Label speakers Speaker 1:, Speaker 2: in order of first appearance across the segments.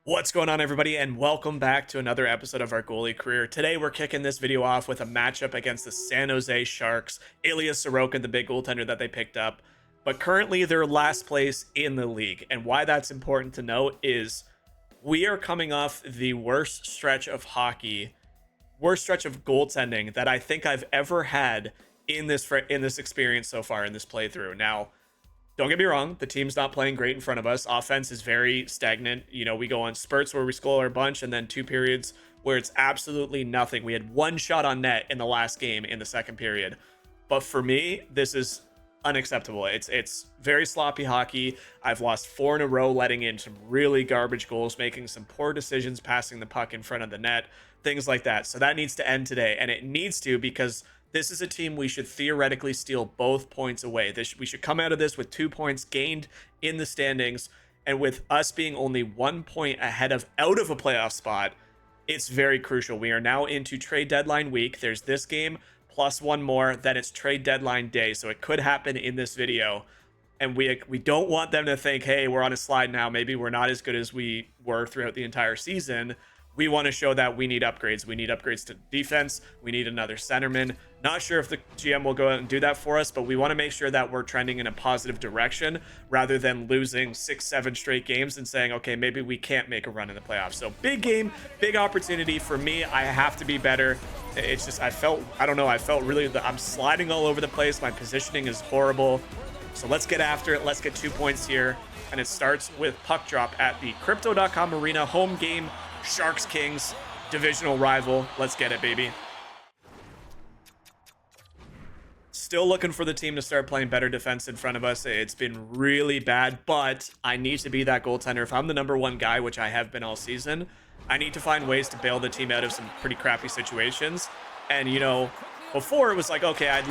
Speaker 1: What's going on, everybody, and welcome back to another episode of our goalie career. Today we're kicking this video off with a matchup against the San Jose Sharks. Ilya Sorokin, the big goaltender that they picked up, but currently they're last place in the league. And why that's important to note is we are coming off the worst stretch of goaltending that I think I've ever had in this experience so far in this playthrough. Now, don't get me wrong, the team's not playing great in front of us. Offense is very stagnant. You know, we go on spurts where we score a bunch and then two periods where it's absolutely nothing. We had one shot on net in the last game in the second period. But for me, this is unacceptable. It's very sloppy hockey. I've lost 4 in a row, letting in some really garbage goals, making some poor decisions, passing the puck in front of the net, things like that. So that needs to end today, and it needs to because this is a team we should theoretically steal both points away. We should come out of this with 2 points gained in the standings, and with us being only 1 point ahead of out of a playoff spot, it's very crucial. We are now into trade deadline week. There's this game plus one more, then it's trade deadline day, so it could happen in this video. And we don't want them to think, hey, we're on a slide now. Maybe we're not as good as we were throughout the entire season. We want to show that we need upgrades. We need upgrades to defense. We need another centerman. Not sure if the GM will go out and do that for us, but we want to make sure that we're trending in a positive direction rather than losing 6-7 straight games and saying, okay, maybe we can't make a run in the playoffs. So big game, big opportunity for me. I have to be better. It's just, I felt really, I'm sliding all over the place. My positioning is horrible. So let's get after it. Let's get 2 points here. And it starts with puck drop at the Crypto.com Arena, home game. Sharks Kings, divisional rival. Let's get it, baby. Still looking for the team to start playing better defense in front of us. It's been really bad, but I need to be that goaltender. If I'm the number one guy, which I have been all season, I need to find ways to bail the team out of some pretty crappy situations. And, you know, before it was like, okay,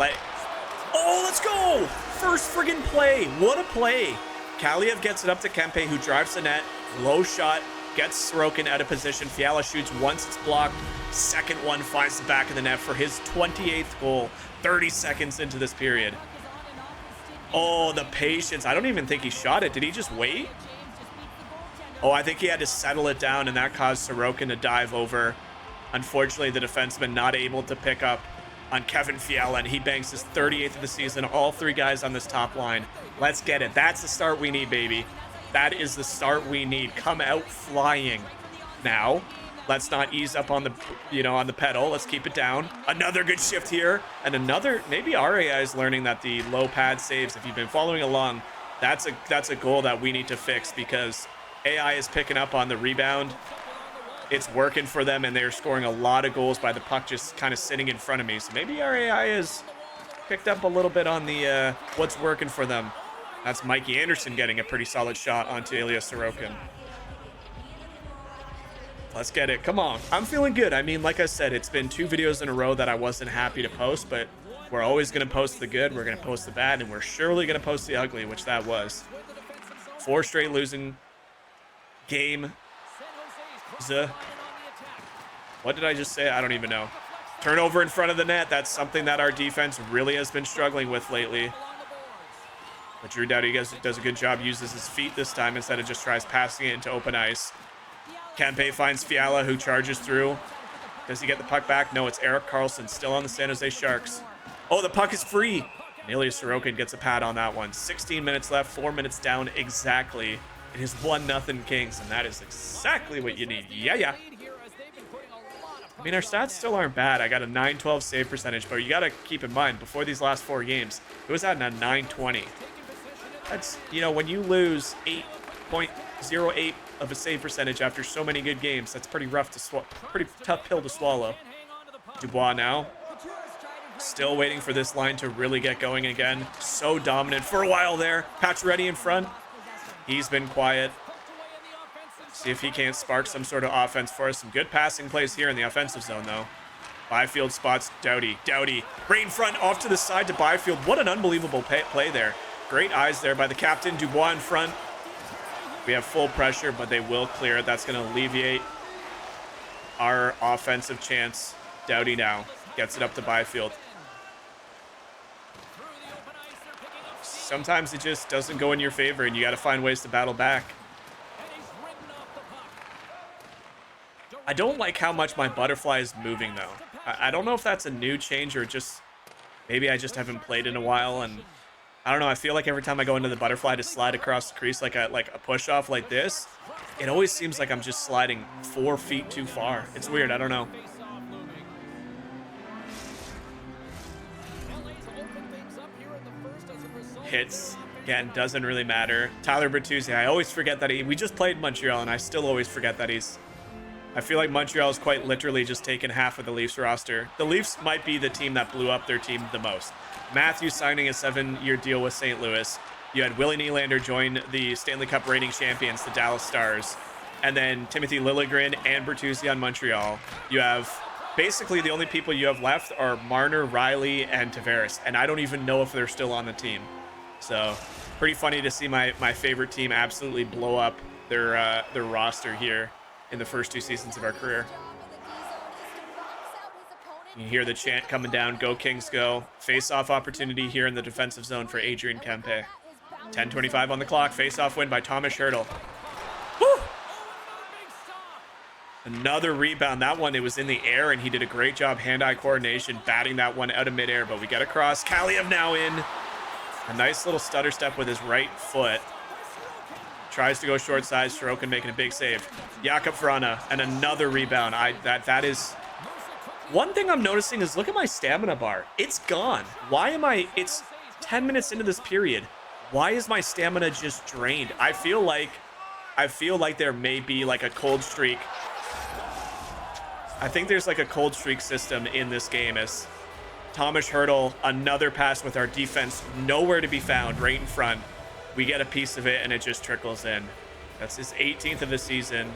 Speaker 1: oh, let's go! First friggin' play. What a play. Kaliev gets it up to Kempe, who drives the net. Low shot. Gets Sorokin out of position. Fiala shoots once, it's blocked. Second one finds the back of the net for his 28th goal, 30 seconds into this period. Oh, the patience. I don't even think he shot it. Did he just wait? Oh, I think he had to settle it down, and that caused Sorokin to dive over. Unfortunately, the defenseman not able to pick up on Kevin Fiala, and he banks his 38th of the season. All three guys on this top line. Let's get it. That's the start we need, baby. That is the start we need. Come out flying. Now, let's not ease up on the pedal. Let's keep it down. Another good shift here. And another, maybe our AI is learning that the low pad saves, if you've been following along, that's a goal that we need to fix because AI is picking up on the rebound. It's working for them, and they're scoring a lot of goals by the puck just kind of sitting in front of me. So maybe our AI has picked up a little bit on the what's working for them. That's Mikey Anderson getting a pretty solid shot onto Ilya Sorokin. Let's get it. Come on. I'm feeling good. I mean, like I said, it's been 2 videos in a row that I wasn't happy to post, but we're always going to post the good, we're going to post the bad, and we're surely going to post the ugly, which that was. 4 straight losing game. What did I just say? I don't even know. Turnover in front of the net. That's something that our defense really has been struggling with lately. But Drew Doughty does a good job, uses his feet this time instead of just tries passing it into open ice. Kempe finds Fiala, who charges through. Does he get the puck back? No, it's Erik Karlsson still on the San Jose Sharks. Oh, the puck is free. And Ilya Sorokin gets a pad on that one. 16 minutes left, 4 minutes down exactly. It is 1-0 Kings, and that is exactly what you need. Yeah. I mean, our stats still aren't bad. I got a 912 save percentage, but you got to keep in mind, before these last 4 games, it was at a 920. That's, you know, when you lose 8.08 of a save percentage after so many good games, that's pretty rough to pretty tough pill to swallow. Dubois now. Still waiting for this line to really get going again. So dominant for a while there. Pacioretty in front. He's been quiet. See if he can't spark some sort of offense for us. Some good passing plays here in the offensive zone, though. Byfield spots Doughty. Doughty, right in front, off to the side to Byfield. What an unbelievable play there. Great eyes there by the captain. Dubois in front. We have full pressure, but they will clear it. That's going to alleviate our offensive chance. Doughty now gets it up to Byfield. Sometimes it just doesn't go in your favor, and you got to find ways to battle back. I don't like how much my butterfly is moving, though. I don't know if that's a new change or just maybe I just haven't played in a while, and I don't know. I feel like every time I go into the butterfly to slide across the crease like a push off like this, it always seems like I'm just sliding 4 feet too far. It's weird. I don't know. Hits again, doesn't really matter. Tyler Bertuzzi, I always forget that we just played Montreal, and I still always forget that I feel like Montreal is quite literally just taken half of the Leafs roster. The Leafs might be the team that blew up their team the most. Matthews signing a 7-year deal with St. Louis. You had Willie Nylander join the Stanley Cup reigning champions, the Dallas Stars. And then Timothy Liljegren and Bertuzzi on Montreal. You have basically the only people you have left are Marner, Riley, and Tavares. And I don't even know if they're still on the team. So pretty funny to see my favorite team absolutely blow up their roster here in the first 2 seasons of our career. You hear the chant coming down, go Kings go. Face-off opportunity here in the defensive zone for Adrian Kempe. 10:25 on the clock, face-off win by Thomas Hertl. Woo! Another rebound. That one, it was in the air, and he did a great job hand-eye coordination, batting that one out of midair, but we get across. Kaliev now in. A nice little stutter step with his right foot. Tries to go short side. Sorokin making a big save. Jakub Vrana, and another rebound. That is... One thing I'm noticing is look at my stamina bar. It's gone. Why am I... It's 10 minutes into this period. Why is my stamina just drained? I feel like there may be like a cold streak. I think there's like a cold streak system in this game as Thomas Hertl, another pass with our defense nowhere to be found right in front. We get a piece of it, and it just trickles in. That's his 18th of the season.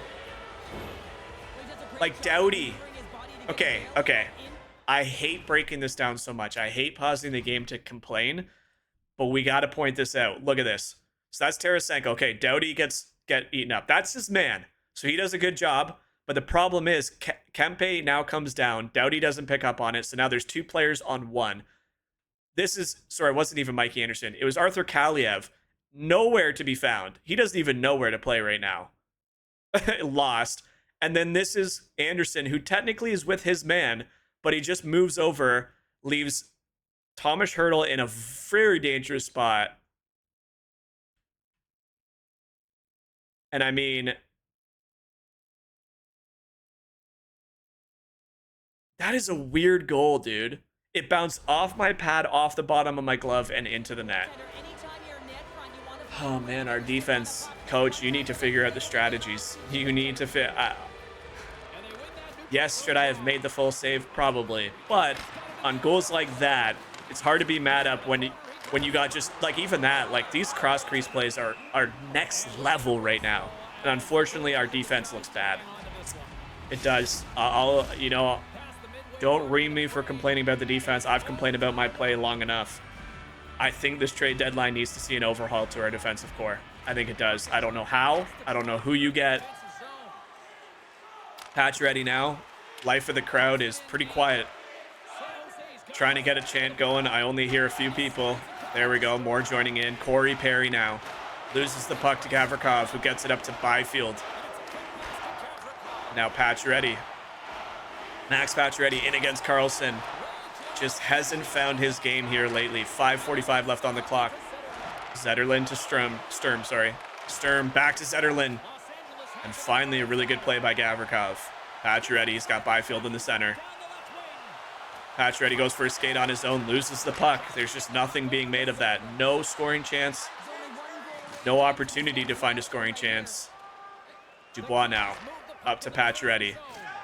Speaker 1: Like, Doughty. Okay. I hate breaking this down so much. I hate pausing the game to complain, but we got to point this out. Look at this. So that's Tarasenko. Okay, Doughty get eaten up. That's his man. So he does a good job, but the problem is Kempe now comes down. Doughty doesn't pick up on it, so now there's 2 players on 1. Sorry, it wasn't even Mikey Anderson. It was Arthur Kaliev. Nowhere to be found. He doesn't even know where to play right now. Lost. And then this is Anderson, who technically is with his man, but he just moves over, leaves Thomas Hertl in a very dangerous spot. And I mean, that is a weird goal, dude. It bounced off my pad, off the bottom of my glove, and into the net. Oh man, our defense coach, you need to figure out the strategies. You need to fit. Yes, should I have made the full save? Probably. But on goals like that, it's hard to be mad up when you got just like even that. Like these cross crease plays are next level right now, and unfortunately, our defense looks bad. It does. Don't ream me for complaining about the defense. I've complained about my play long enough. I think this trade deadline needs to see an overhaul to our defensive core. I think it does. I don't know how. I don't know who you get. Patch ready now. Life of the crowd is pretty quiet. Trying to get a chant going. I only hear a few people. There we go. More joining in. Corey Perry now. Loses the puck to Gavrikov, who gets it up to Byfield. Now Patch ready. Max Patch ready in against Carlson. Just hasn't found his game here lately. 5:45 left on the clock. Zetterlund to Sturm, sorry. Sturm back to Zetterlund. And finally, a really good play by Gavrikov. Pacioretty's got Byfield in the center. Pacioretty goes for a skate on his own, loses the puck. There's just nothing being made of that. No scoring chance. No opportunity to find a scoring chance. Dubois now, up to Pacioretty.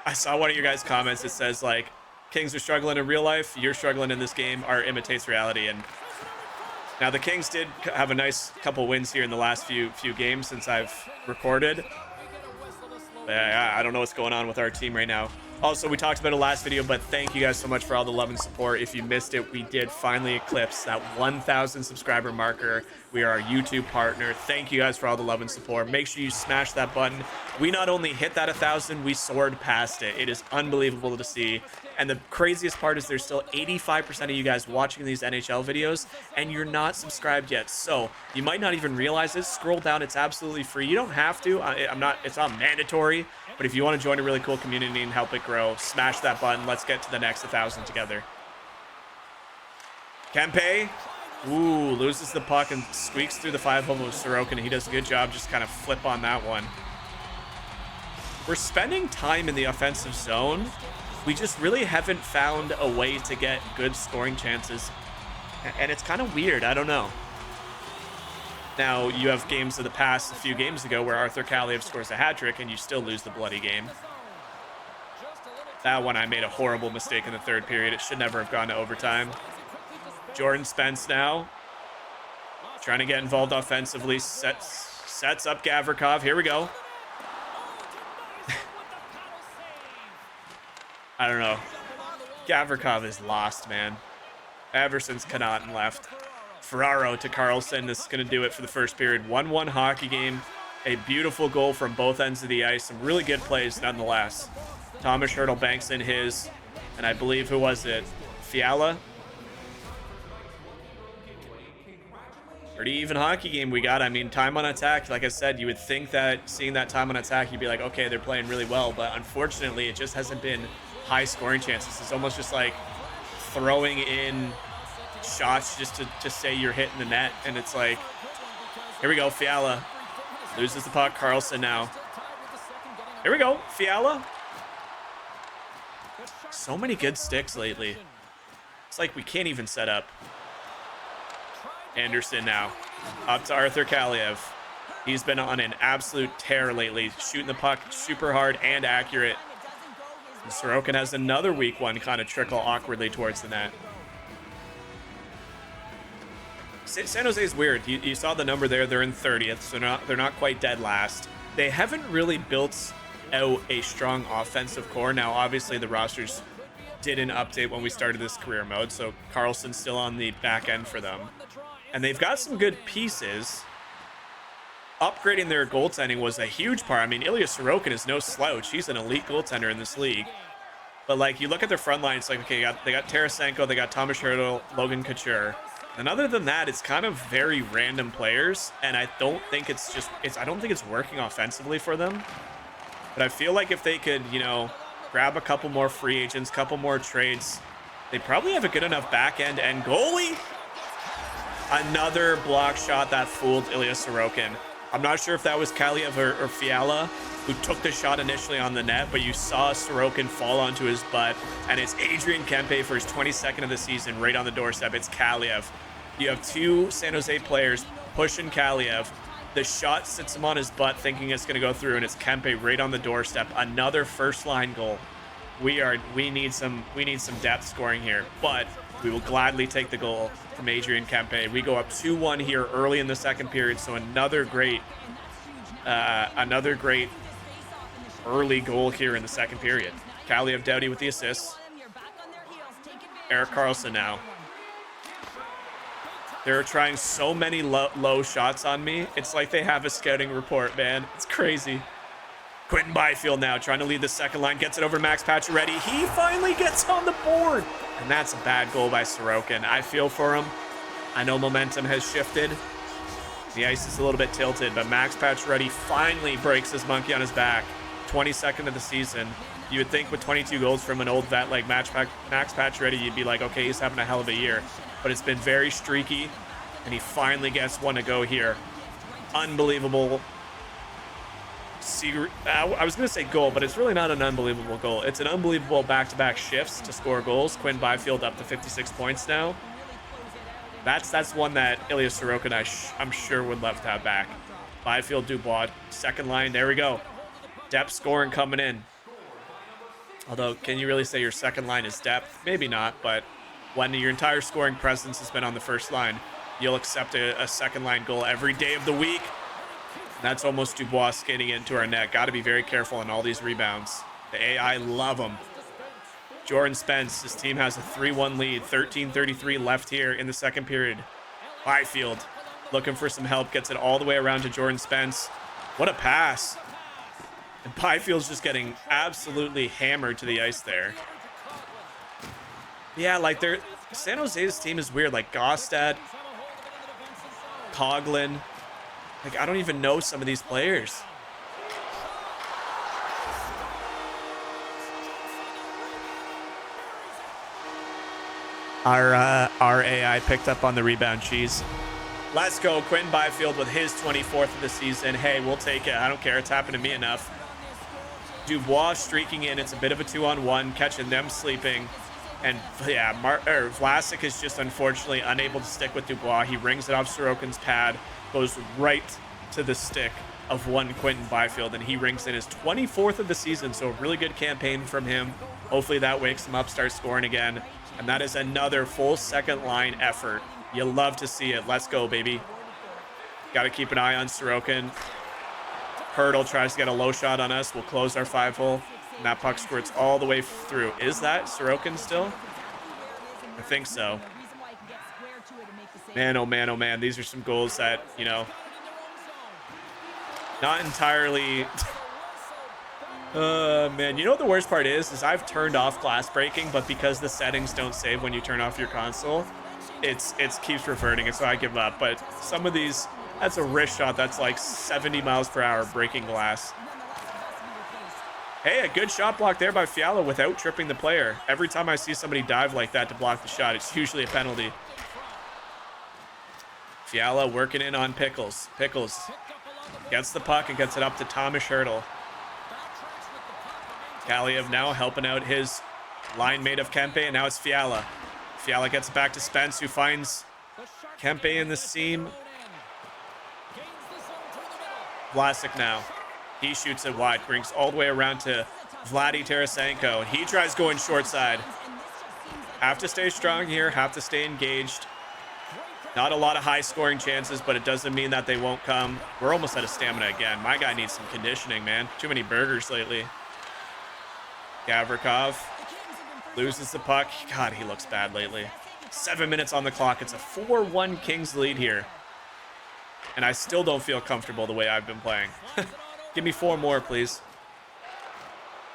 Speaker 1: I saw one of your guys' comments that says, like, Kings are struggling in real life, you're struggling in this game. Art imitates reality. And now the Kings did have a nice couple wins here in the last few games since I've recorded. I don't know what's going on with our team right now. Also, we talked about it last video, but thank you guys so much for all the love and support. If you missed it, we did finally eclipse that 1,000 subscriber marker. We are our YouTube partner. Thank you guys for all the love and support. Make sure you smash that button. We not only hit that 1,000, we soared past it. It is unbelievable to see. And the craziest part is there's still 85% of you guys watching these NHL videos, and you're not subscribed yet. So you might not even realize it. Scroll down. It's absolutely free. You don't have to. It's not mandatory. But if you want to join a really cool community and help it grow, smash that button. Let's get to the next 1,000 together. Kempe, ooh, loses the puck and squeaks through the 5-hole with Sorokin. He does a good job just kind of flip on that one. We're spending time in the offensive zone. We just really haven't found a way to get good scoring chances. And it's kind of weird. I don't know. Now, you have games of the past a few games ago where Arthur Kaliev scores a hat trick and you still lose the bloody game. That one I made a horrible mistake in the third period. It should never have gone to overtime. Jordan Spence now trying to get involved offensively. Sets up Gavrikov. Here we go. I don't know. Gavrikov is lost, man. Ever since Connaughton left. Ferraro to Carlson. This is going to do it for the first period. 1-1 hockey game. A beautiful goal from both ends of the ice. Some really good plays nonetheless. Thomas Hertl banks in his. And I believe, who was it? Fiala? Pretty even hockey game we got. I mean, time on attack, like I said, you would think that seeing that time on attack, you'd be like, okay, they're playing really well. But unfortunately, it just hasn't been high scoring chances. It's almost just like throwing in shots just to say you're hitting the net. And it's like, here we go, Fiala loses the puck. Carlson now. Here we go, Fiala. So many good sticks lately. It's like we can't even set up. Anderson now up to Arthur Kaliev. He's been on an absolute tear lately, shooting the puck super hard and accurate. And Sorokin has another weak one kind of trickle awkwardly towards the net. San Jose is weird. You saw the number there. They're in 30th, so they're not quite dead last. They haven't really built out a strong offensive core. Now, obviously, the rosters didn't update when we started this career mode, so Carlson's still on the back end for them. And they've got some good pieces. Upgrading their goaltending was a huge part. I mean, Ilya Sorokin is no slouch. He's an elite goaltender in this league. But, like, you look at their front line, it's like, okay, they got Tarasenko, they got Thomas Hertl, Logan Couture. And other than that, it's kind of very random players. And I don't think I don't think it's working offensively for them. But I feel like if they could, you know, grab a couple more free agents, couple more trades, they probably have a good enough back end and goalie. Another block shot that fooled Ilya Sorokin. I'm not sure if that was Kaliev or Fiala who took the shot initially on the net, but you saw Sorokin fall onto his butt, and it's Adrian Kempe for his 22nd of the season right on the doorstep. It's Kaliev. You have two San Jose players pushing Kaliev. The shot sits him on his butt thinking it's going to go through, and it's Kempe right on the doorstep. Another first-line goal. We need some depth scoring here, but we will gladly take the goal from Adrian Kempe. We go up 2-1 here early in the second period, so another great early goal here in the second period. Kaliev Doughty with the assists. Erik Karlsson now. They're trying so many low shots on me. It's like they have a scouting report, man. It's crazy. Quentin Byfield now trying to lead the second line. Gets it over to Max Pacioretty. He finally gets on the board. And that's a bad goal by Sorokin. I feel for him. I know momentum has shifted. The ice is a little bit tilted, but Max Pacioretty finally breaks his monkey on his back. 22nd of the season. You would think with 22 goals from an old vet like Max Pacioretty, you'd be like, okay, he's having a hell of a year. But it's been very streaky, and he finally gets one to go here. Unbelievable. I was going to say goal, but it's really not an unbelievable goal. It's an unbelievable back-to-back shifts to score goals. Quinn Byfield up to 56 points now. That's one that Ilya Sorokin, I'm sure, would love to have back. Byfield, Dubois, second line. There we go. Depth scoring coming in. Although, can you really say your second line is depth? Maybe not, but when your entire scoring presence has been on the first line, you'll accept a second line goal every day of the week. That's almost Dubois skating into our net. Got to be very careful on all these rebounds. The AI love them. Jordan Spence, his team has a 3-1 lead. 13:33 left here in the second period. Byfield looking for some help. Gets it all the way around to Jordan Spence. What a pass. And Byfield's just getting absolutely hammered to the ice there. Yeah, like San Jose's team is weird. Like Gostad, Coughlin. Like, I don't even know some of these players. Our AI picked up on the rebound cheese. Let's go. Quentin Byfield with his 24th of the season. Hey, we'll take it. I don't care. It's happened to me enough. Dubois streaking in. It's a bit of a 2-on-1, catching them sleeping. And yeah, Vlasic is just unfortunately unable to stick with Dubois. He rings it off Sorokin's pad, goes right to the stick of one Quentin Byfield, and he rings in his 24th of the season. So a really good campaign from him. Hopefully that wakes him up, starts scoring again. And that is another full second line effort. You love to see it. Let's go, baby. Got to keep an eye on Sorokin. Hurdle tries to get a low shot on us. We'll close our 5-hole. And that puck squirts all the way through. Is that Sorokin still? I think so. Man, oh man, oh man. These are some goals that, you know, not entirely... man, you know what the worst part is I've turned off glass breaking, but because the settings don't save when you turn off your console, it keeps reverting, and so I give up. But some of these, that's a wrist shot that's like 70 miles per hour breaking glass. Hey, a good shot block there by Fiala without tripping the player. Every time I see somebody dive like that to block the shot, it's usually a penalty. Fiala working in on Pickles. Pickles gets the puck and gets it up to Thomas Hurdle. Kaliev now helping out his line mate of Kempe, and now it's Fiala. Fiala gets it back to Spence, who finds Kempe in the seam. Vlasic now. He shoots it wide, brings all the way around to Vladdy Tarasenko, and he tries going short side. Have to stay strong here, have to stay engaged. Not a lot of high-scoring chances, but it doesn't mean that they won't come. We're almost out of stamina again. My guy needs some conditioning, man. Too many burgers lately. Gavrikov loses the puck. God, he looks bad lately. 7 minutes on the clock. It's a 4-1 Kings lead here. And I still don't feel comfortable the way I've been playing. Give me 4 more, please.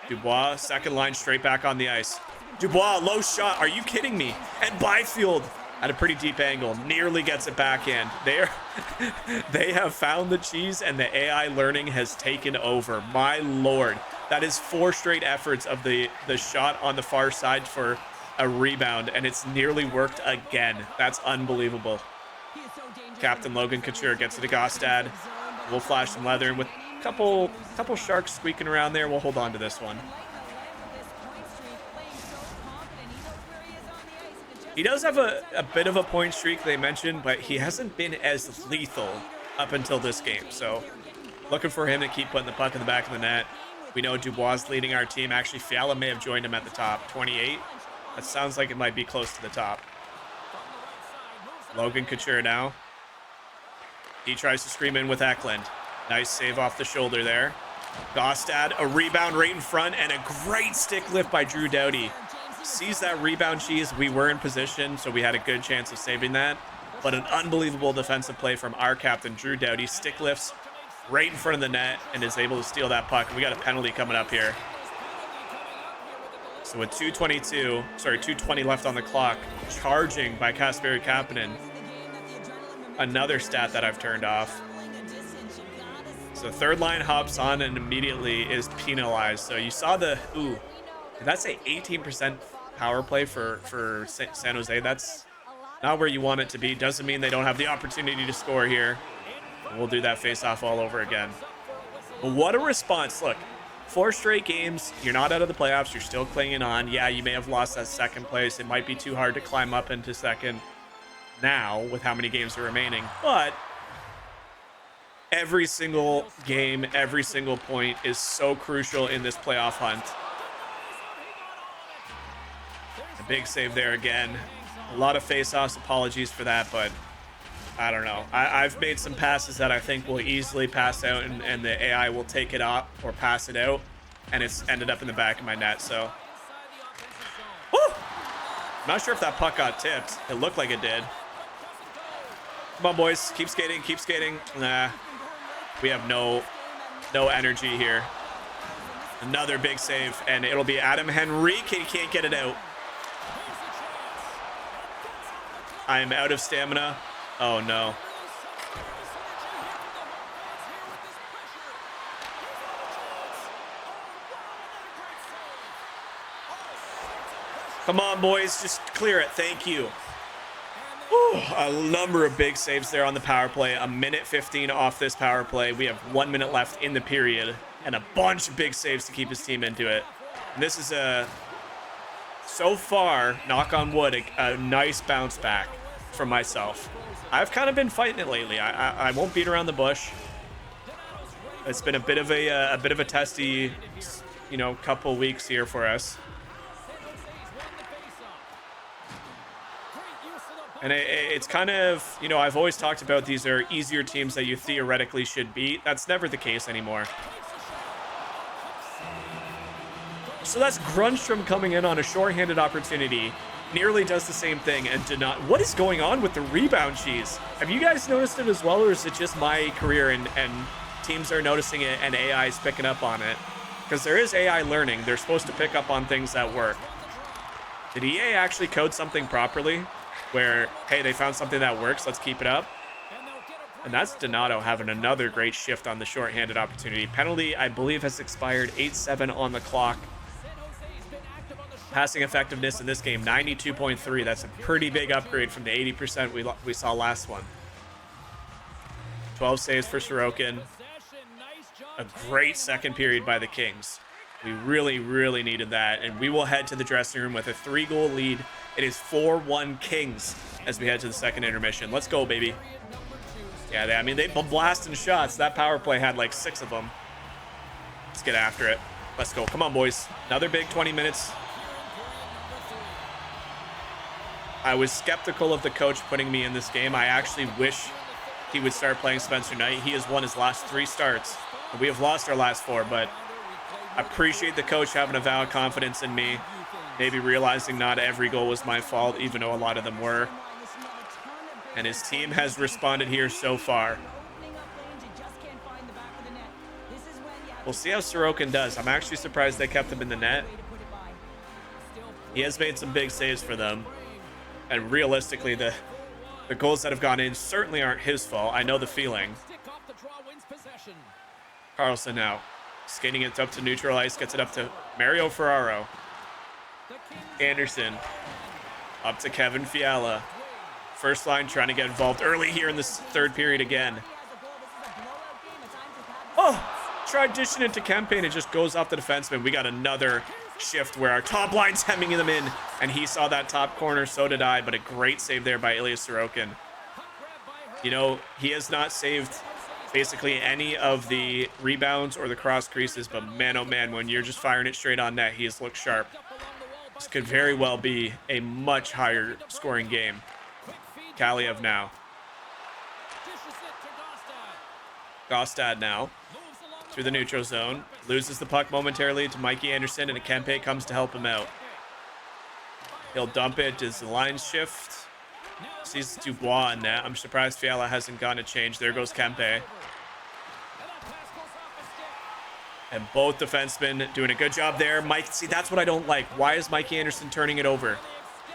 Speaker 1: Dubois, second line, straight back on the ice. Dubois, low shot. Are you kidding me? And Byfield at a pretty deep angle nearly gets it backhand. They have found the cheese, and the AI learning has taken over. My lord. That is 4 straight efforts of the shot on the far side for a rebound, and it's nearly worked again. That's unbelievable. Captain Logan Couture gets it to Gostad. We'll flash some leather, and with a couple sharks squeaking around there, we'll hold on to this one. He does have a bit of a point streak, they mentioned, but he hasn't been as lethal up until this game. So looking for him to keep putting the puck in the back of the net. We know Dubois leading our team. Actually, Fiala may have joined him at the top. 28. That sounds like it might be close to the top. Logan Couture now. He tries to scream in with Eklund. Nice save off the shoulder there. Gostad, a rebound right in front, and a great stick lift by Drew Doughty. Sees that rebound cheese. We were in position, so we had a good chance of saving that. But an unbelievable defensive play from our captain, Drew Doughty. Stick lifts right in front of the net and is able to steal that puck. We got a penalty coming up here. So with 2:20 left on the clock, charging by Kasperi Kapanen. Another stat that I've turned off. So third line hops on and immediately is penalized. So you saw the, ooh, did that say 18% power play for San Jose? That's not where you want it to be. Doesn't mean they don't have the opportunity to score here. We'll do that face-off all over again. But what a response. Look, 4 straight games. You're not out of the playoffs. You're still clinging on. Yeah, you may have lost that second place. It might be too hard to climb up into second now with how many games are remaining. But every single game, every single point is so crucial in this playoff hunt. A big save there again. A lot of face-offs. Apologies for that, but I don't know. I've made some passes that I think will easily pass out, and the AI will take it up or pass it out, and it's ended up in the back of my net. So, woo! I'm not sure if that puck got tipped. It looked like it did. Come on, boys. Keep skating. Keep skating. Nah. We have no energy here. Another big save, and it'll be Adam Henrique. He can't get it out. I am out of stamina. Oh, no. Come on, boys. Just clear it. Thank you. Whew, a number of big saves there on the power play. A minute 15 off this power play. We have 1 minute left in the period. And a bunch of big saves to keep his team into it. And this is so far, knock on wood, a nice bounce back from myself. I've kind of been fighting it lately. I won't beat around the bush. It's been a bit of a testy, couple weeks here for us. And it's kind of, I've always talked about these are easier teams that you theoretically should beat. That's never the case anymore. So that's Grunstrom coming in on a shorthanded opportunity. Nearly does the same thing and did not. What is going on with the rebound cheese? Have you guys noticed it as well, or is it just my career and teams are noticing it and AI is picking up on it? Because there is AI learning. They're supposed to pick up on things that work. Did EA actually code something properly where, hey, they found something that works, let's keep it up? And that's Donato having another great shift on the shorthanded opportunity. Penalty, I believe, has expired. 8-7 on the clock. Passing effectiveness in this game, 92.3. That's a pretty big upgrade from the 80% we saw last one. 12 saves for Sorokin. A great second period by the Kings. We really, really needed that. And we will head to the dressing room with a 3-goal lead. It is 4-1 Kings as we head to the second intermission. Let's go, baby. Yeah, they've been blasting shots. That power play had like 6 of them. Let's get after it. Let's go. Come on, boys. Another big 20 minutes. I was skeptical of the coach putting me in this game. I actually wish he would start playing Spencer Knight. He has won his last 3 starts. We have lost our last 4, but I appreciate the coach having a valid confidence in me. Maybe realizing not every goal was my fault, even though a lot of them were. And his team has responded here so far. We'll see how Sorokin does. I'm actually surprised they kept him in the net. He has made some big saves for them. And realistically, the goals that have gone in certainly aren't his fault. I know the feeling. Carlson now. Skating it up to neutral ice. Gets it up to Mario Ferraro. Anderson. Up to Kevin Fiala. First line trying to get involved early here in this third period again. Oh! Tried dishing it to Kempe and it just goes off the defenseman. We got another shift where our top line's hemming them in, and he saw that top corner, so did I, but a great save there by Ilya Sorokin. He has not saved basically any of the rebounds or the cross creases, but man, oh man, when you're just firing it straight on net, he has looked sharp. This could very well be a much higher scoring game. Kaliev now. Gostad now. Through the neutral zone. Loses the puck momentarily to Mikey Anderson, and Kempe comes to help him out. He'll dump it. Does the line shift? Sees Dubois in net. I'm surprised Fiala hasn't gotten a change. There goes Kempe. And both defensemen doing a good job there. Mike, see, that's what I don't like. Why is Mikey Anderson turning it over?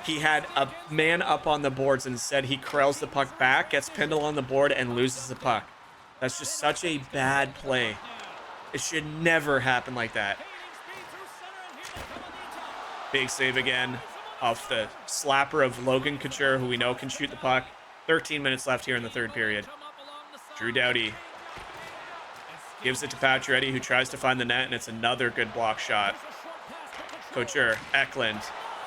Speaker 1: He had a man up on the boards and instead he corrals the puck back, gets pinned on the board, and loses the puck. That's just such a bad play. It should never happen like that. Big save again off the slapper of Logan Couture, who we know can shoot the puck. 13 minutes left here in the third period. Drew Doughty gives it to Pacioretty, who tries to find the net, and it's another good block shot. Couture, Eklund,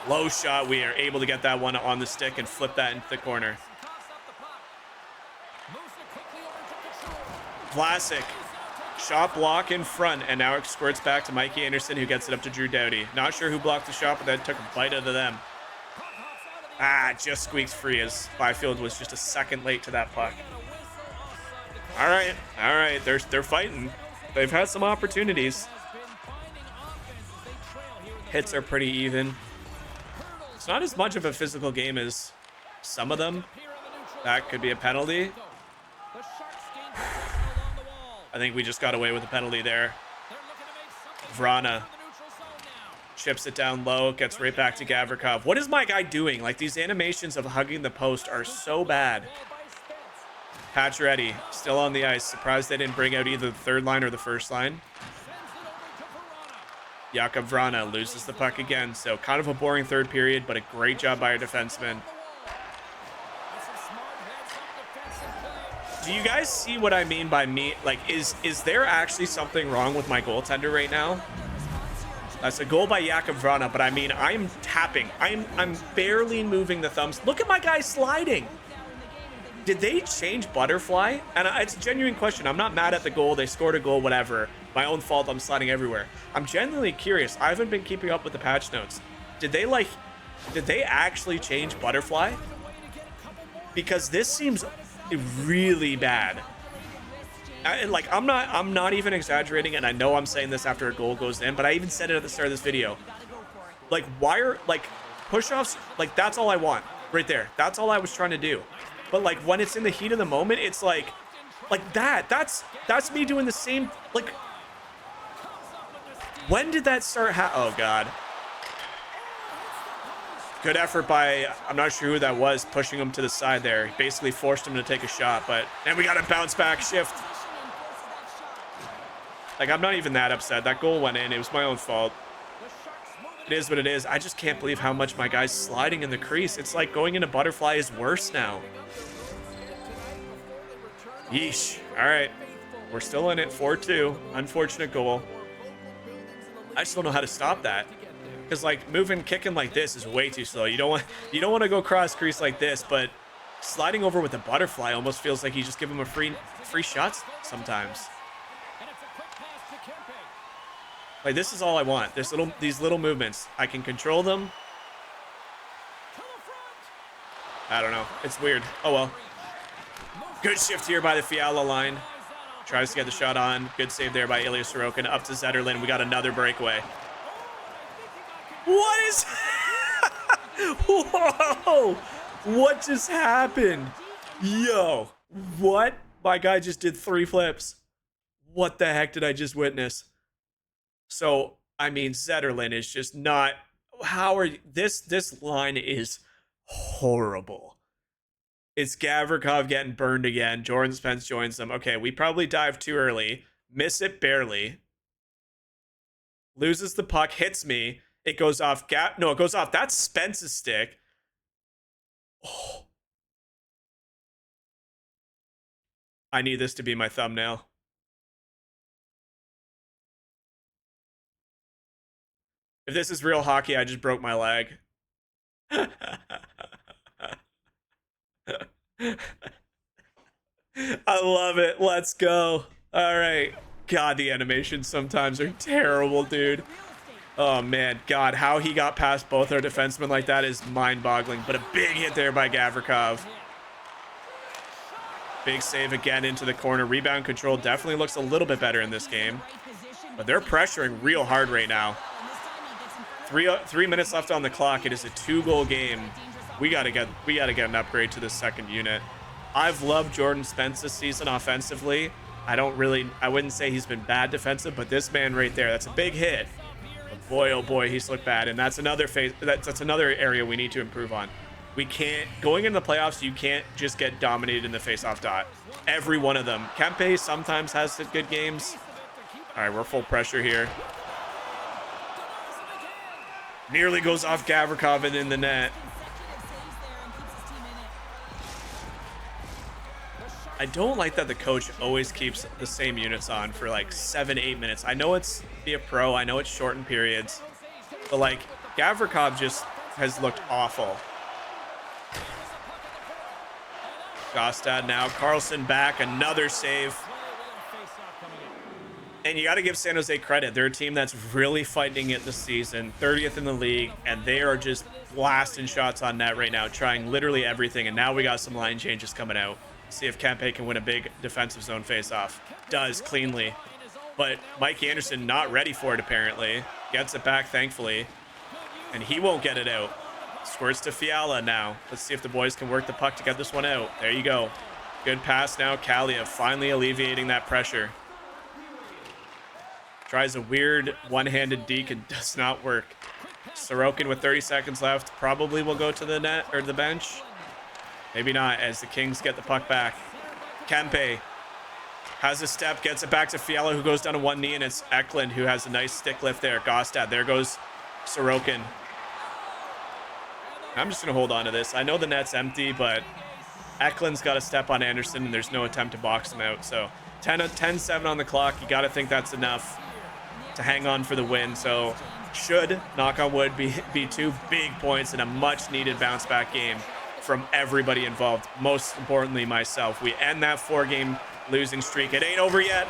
Speaker 1: low shot. We are able to get that one on the stick and flip that into the corner. Vlasic. Shot block in front, and now it squirts back to Mikey Anderson, who gets it up to Drew Doughty. Not sure who blocked the shot, but that took a bite out of them. Just squeaks free as Byfield was just a second late to that puck. All right, they're fighting. They've had some opportunities. Hits are pretty even. It's not as much of a physical game as some of them. That could be a penalty. I think we just got away with a penalty there. Vrana chips it down low, gets right back to Gavrikov. What is my guy doing? Like, these animations of hugging the post are so bad. Pacioretty still on the ice. Surprised they didn't bring out either the third line or the first line. Jakub Vrana loses the puck again. So kind of a boring third period, but a great job by our defenseman. Do you guys see what I mean by me? Like, is there actually something wrong with my goaltender right now? That's a goal by Jakub Vrana, but I mean, I'm tapping. I'm barely moving the thumbs. Look at my guy sliding. Did they change butterfly? And it's a genuine question. I'm not mad at the goal. They scored a goal, whatever. My own fault. I'm sliding everywhere. I'm genuinely curious. I haven't been keeping up with the patch notes. Did they actually change butterfly? Because this seems really bad. I'm not even exaggerating, and I know I'm saying this after a goal goes in, but I even said it at the start of this video. Like, wire, like, push-offs, like, that's all I want right there. That's all I was trying to do. But like, when it's in the heat of the moment, it's like that's me doing the same. Like, when did that start? Oh God. Good effort by, I'm not sure who that was, pushing him to the side there. He basically forced him to take a shot, and we got a bounce back shift. Like, I'm not even that upset. That goal went in. It was my own fault. It is what it is. I just can't believe how much my guy's sliding in the crease. It's like going into butterfly is worse now. Yeesh. All right. We're still in it. 4-2. Unfortunate goal. I just don't know how to stop that. Because, like, moving, kicking like this is way too slow. You don't want to go cross crease like this, but sliding over with the butterfly almost feels like you just give him a free shots sometimes. Like, this is all I want. These little movements. I can control them. I don't know. It's weird. Oh, well. Good shift here by the Fiala line. Tries to get the shot on. Good save there by Ilya Sorokin. Up to Zetterlund. We got another breakaway. What is... Whoa! What just happened? Yo. What? My guy just did 3 flips. What the heck did I just witness? So, I mean, Zetterlund is just not... How are you... This line is horrible. It's Gavrikov getting burned again. Jordan Spence joins them. Okay, we probably dived too early. Miss it barely. Loses the puck. Hits me. It goes off. No, it goes off. That's Spence's stick. Oh. I need this to be my thumbnail. If this is real hockey, I just broke my leg. I love it. Let's go. All right. God, the animations sometimes are terrible, dude. Oh, man. God, how he got past both our defensemen like that is mind-boggling. But a big hit there by Gavrikov. Big save again into the corner. Rebound control definitely looks a little bit better in this game. But they're pressuring real hard right now. 3 minutes left on the clock. It is a 2-goal game. We gotta get an upgrade to the second unit. I've loved Jordan Spence this season offensively. I wouldn't say he's been bad defensive, but this man right there, that's a big hit. But boy, oh boy, he's looked bad, and that's another that's another area we need to improve on. We can't, going into the playoffs, you can't just get dominated in the face-off dot. Every one of them. Kempe sometimes has good games. All right, we're full pressure here. Nearly goes off Gavrikov and in the net. I don't like that the coach always keeps the same units on for like 7-8 minutes. I know it's be a pro. I know it's shortened periods. But like, Gavrikov just has looked awful. Gostad now. Carlson back. Another save. And you got to give San Jose credit. They're a team that's really fighting it this season. 30th in the league. And they are just blasting shots on net right now. Trying literally everything. And now we got some line changes coming out. See if Kempe can win a big defensive zone faceoff. Does cleanly. But Mike Anderson not ready for it apparently. Gets it back thankfully. And he won't get it out. Squirts to Fiala now. Let's see if the boys can work the puck to get this one out. There you go. Good pass now. Kalia finally alleviating that pressure. Tries a weird one-handed deke and does not work. Sorokin with 30 seconds left. Probably will go to the net or the bench. Maybe not as the Kings get the puck back. Kempe. Has a step, gets it back to Fiala, who goes down to one knee, and it's Eklund who has a nice stick lift there. Gostad, there goes Sorokin. I'm just going to hold on to this. I know the net's empty, but Eklund's got a step on Anderson, and there's no attempt to box him out. So 10-7 on the clock. You got to think that's enough to hang on for the win. So should, knock on wood, be 2 big points in a much-needed bounce-back game from everybody involved. Most importantly, myself. We end that 4-game losing streak. It ain't over yet.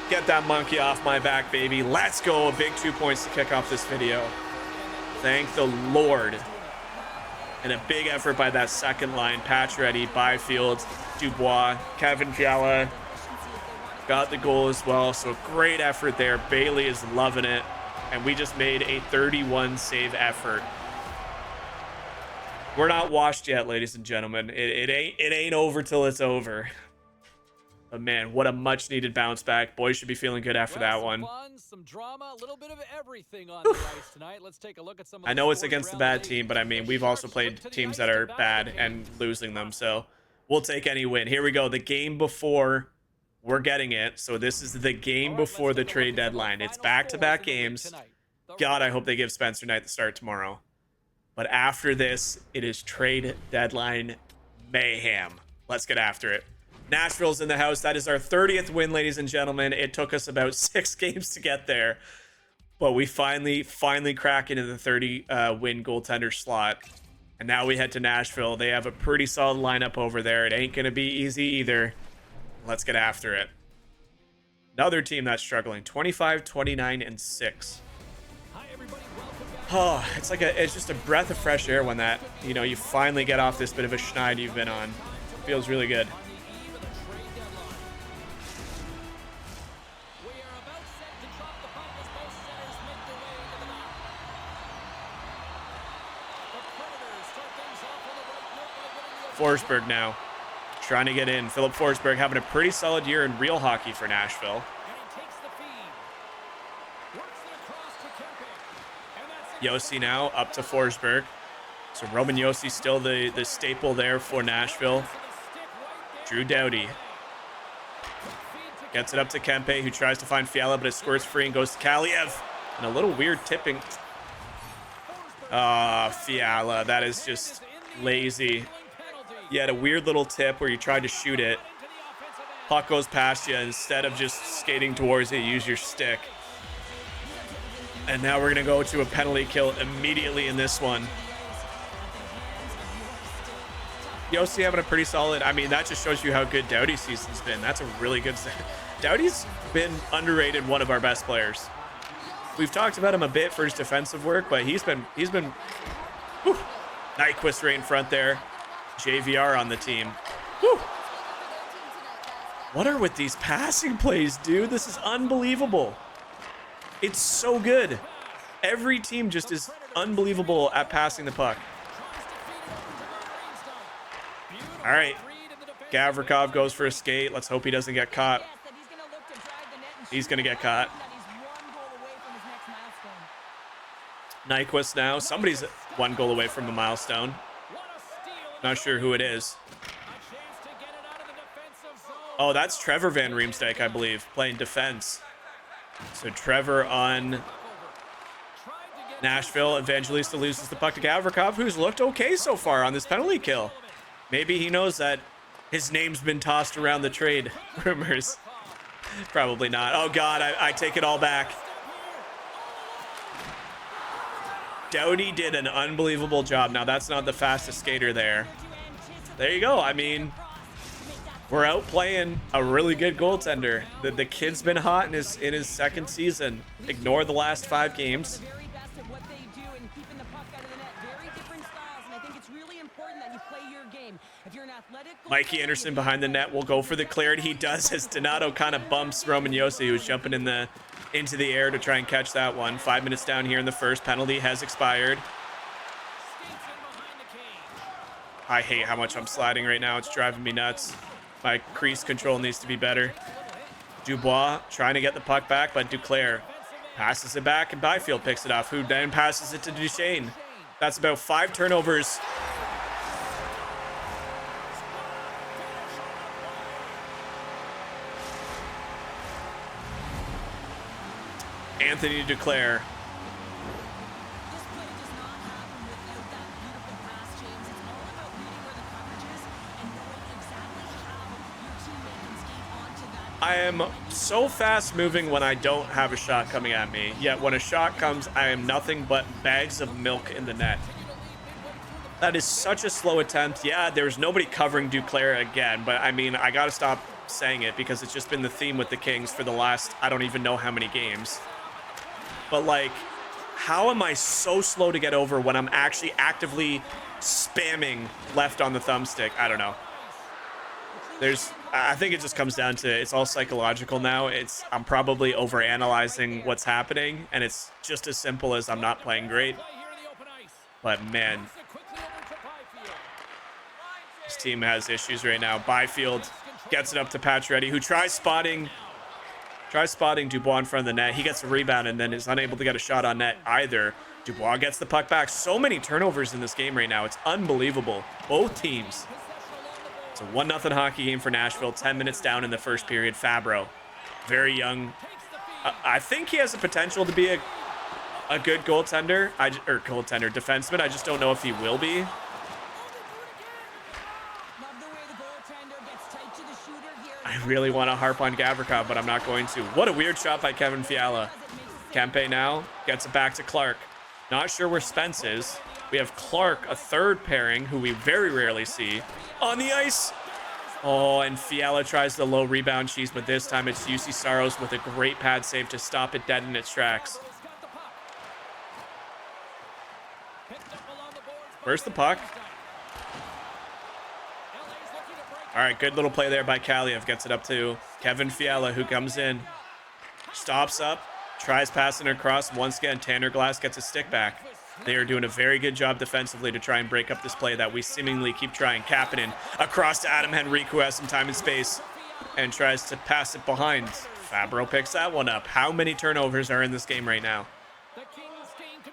Speaker 1: Get that monkey off my back, baby. Let's go. A big 2 points to kick off this video. Thank the Lord. And a big effort by that second line. Pacioretty, Byfield, Dubois, Kevin Fiala got the goal as well. So great effort there. Bailey is loving it. And we just made a 31 save effort. We're not washed yet, ladies and gentlemen. It ain't over till it's over. But man, what a much needed bounce back. Boys should be feeling good after that one.
Speaker 2: Some drama, a little bit of everything on the ice tonight. Let's take a look at some of
Speaker 1: I know it's against the bad team, but I mean, we've also played teams that are bad and losing them. So we'll take any win. Here we go. The game before we're getting it. So this is the game before the trade deadline. It's back-to-back games. God, I hope they give Spencer Knight the start tomorrow. But after this, it is trade deadline mayhem. Let's get after it. Nashville's in the house. That is our 30th win, ladies and gentlemen. It took us about 6 games to get there, but we finally crack into the 30 win goaltender slot. And now we head to Nashville. They have a pretty solid lineup over there. It ain't gonna be easy either. Let's get after it. Another team that's struggling. 25, 29, and 6. Oh, it's just a breath of fresh air when that, you finally get off this bit of a schneid you've been on. Feels really good. Forsberg now, trying to get in. Philip Forsberg having a pretty solid year in real hockey for Nashville. Yossi now up to Forsberg. So Roman Yossi still the staple there for Nashville. Drew Doughty gets it up to Kempe, who tries to find Fiala, but it squirts free and goes to Kaliev. And a little weird tipping. Fiala, that is just lazy. You had a weird little tip where you tried to shoot it. Puck goes past you. Instead of just skating towards it, use your stick. And now we're going to go to a penalty kill immediately in this one. Yossi having a pretty solid... I mean, that just shows you how good Doughty's season's been. That's a really good... Doughty's been underrated, one of our best players. We've talked about him a bit for his defensive work, but he's been... Whew. Nyquist right in front there. JVR on the team. Whew. What are with these passing plays, dude? This is unbelievable. It's so good. Every team just is unbelievable at passing the puck. All right. Gavrikov goes for a skate. Let's hope he doesn't get caught. He's going to get caught. Nyquist now. Somebody's 1 goal away from a milestone. Not sure who it is. Oh, that's Trevor Van Riemsdyk, I believe, playing defense. So Trevor on Nashville. Evangelista loses the puck to Gavrikov, who's looked okay so far on this penalty kill. Maybe he knows that his name's been tossed around the trade rumors. Probably not. Oh, God, I take it all back. Doughty did an unbelievable job. Now, that's not the fastest skater there. There you go. I mean, we're out playing a really good goaltender. The kid's been hot in his second season. Ignore the last 5 games. Mikey Anderson behind the net will go for the cleared. He does as Donato kind of bumps Roman Yossi, who's jumping into the air to try and catch that one. 5 minutes down here in the first. Penalty has expired. I hate how much I'm sliding right now. It's driving me nuts. My crease control needs to be better. Dubois trying to get the puck back, but Duclair passes it back, and Byfield picks it off, who then passes it to Duchesne. That's about 5 turnovers. Anthony Duclair.
Speaker 3: This play does not happen without that beautiful pass, James. It's all about reading where the coverage is and knowing exactly how your teammate can skate onto that.
Speaker 1: I am so fast moving when I don't have a shot coming at me. Yet when a shot comes, I am nothing but bags of milk in the net. That is such a slow attempt. Yeah, there's nobody covering Duclair again, but I mean, I gotta stop saying it because it's just been the theme with the Kings for the last, I don't even know how many games. But like, how am I so slow to get over when I'm actually actively spamming left on the thumbstick? I don't know. I think it just comes down to, it's all psychological now. I'm probably overanalyzing what's happening, and it's just as simple as I'm not playing great. But man, this team has issues right now. Byfield gets it up to Pacioretty, who tries spotting Dubois in front of the net. He gets a rebound and then is unable to get a shot on net either. Dubois gets the puck back. So many turnovers in this game right now. It's unbelievable. Both teams. It's a 1-0 hockey game for Nashville. 10 minutes down in the first period. Fabro, very young. I think he has the potential to be a good goaltender. Defenseman. I just don't know if he will be. I really want to harp on Gavrikov, but I'm not going to. What a weird shot by Kevin Fiala. Kempe now gets it back to Clark. Not sure where Spence is. We have Clark, a third pairing, who we very rarely see, on the ice. Oh, and Fiala tries the low rebound cheese, but this time it's UC Saros with a great pad save to stop it dead in its tracks. Where's the puck? All right, good little play there by Kaliev. Gets it up to Kevin Fiala, who comes in, stops up, tries passing across. Once again, Tanner Glass gets a stick back. They are doing a very good job defensively to try and break up this play that we seemingly keep trying. Kapanen across to Adam Henrique, who has some time and space, and tries to pass it behind. Fabro picks that one up. How many turnovers are in this game right now?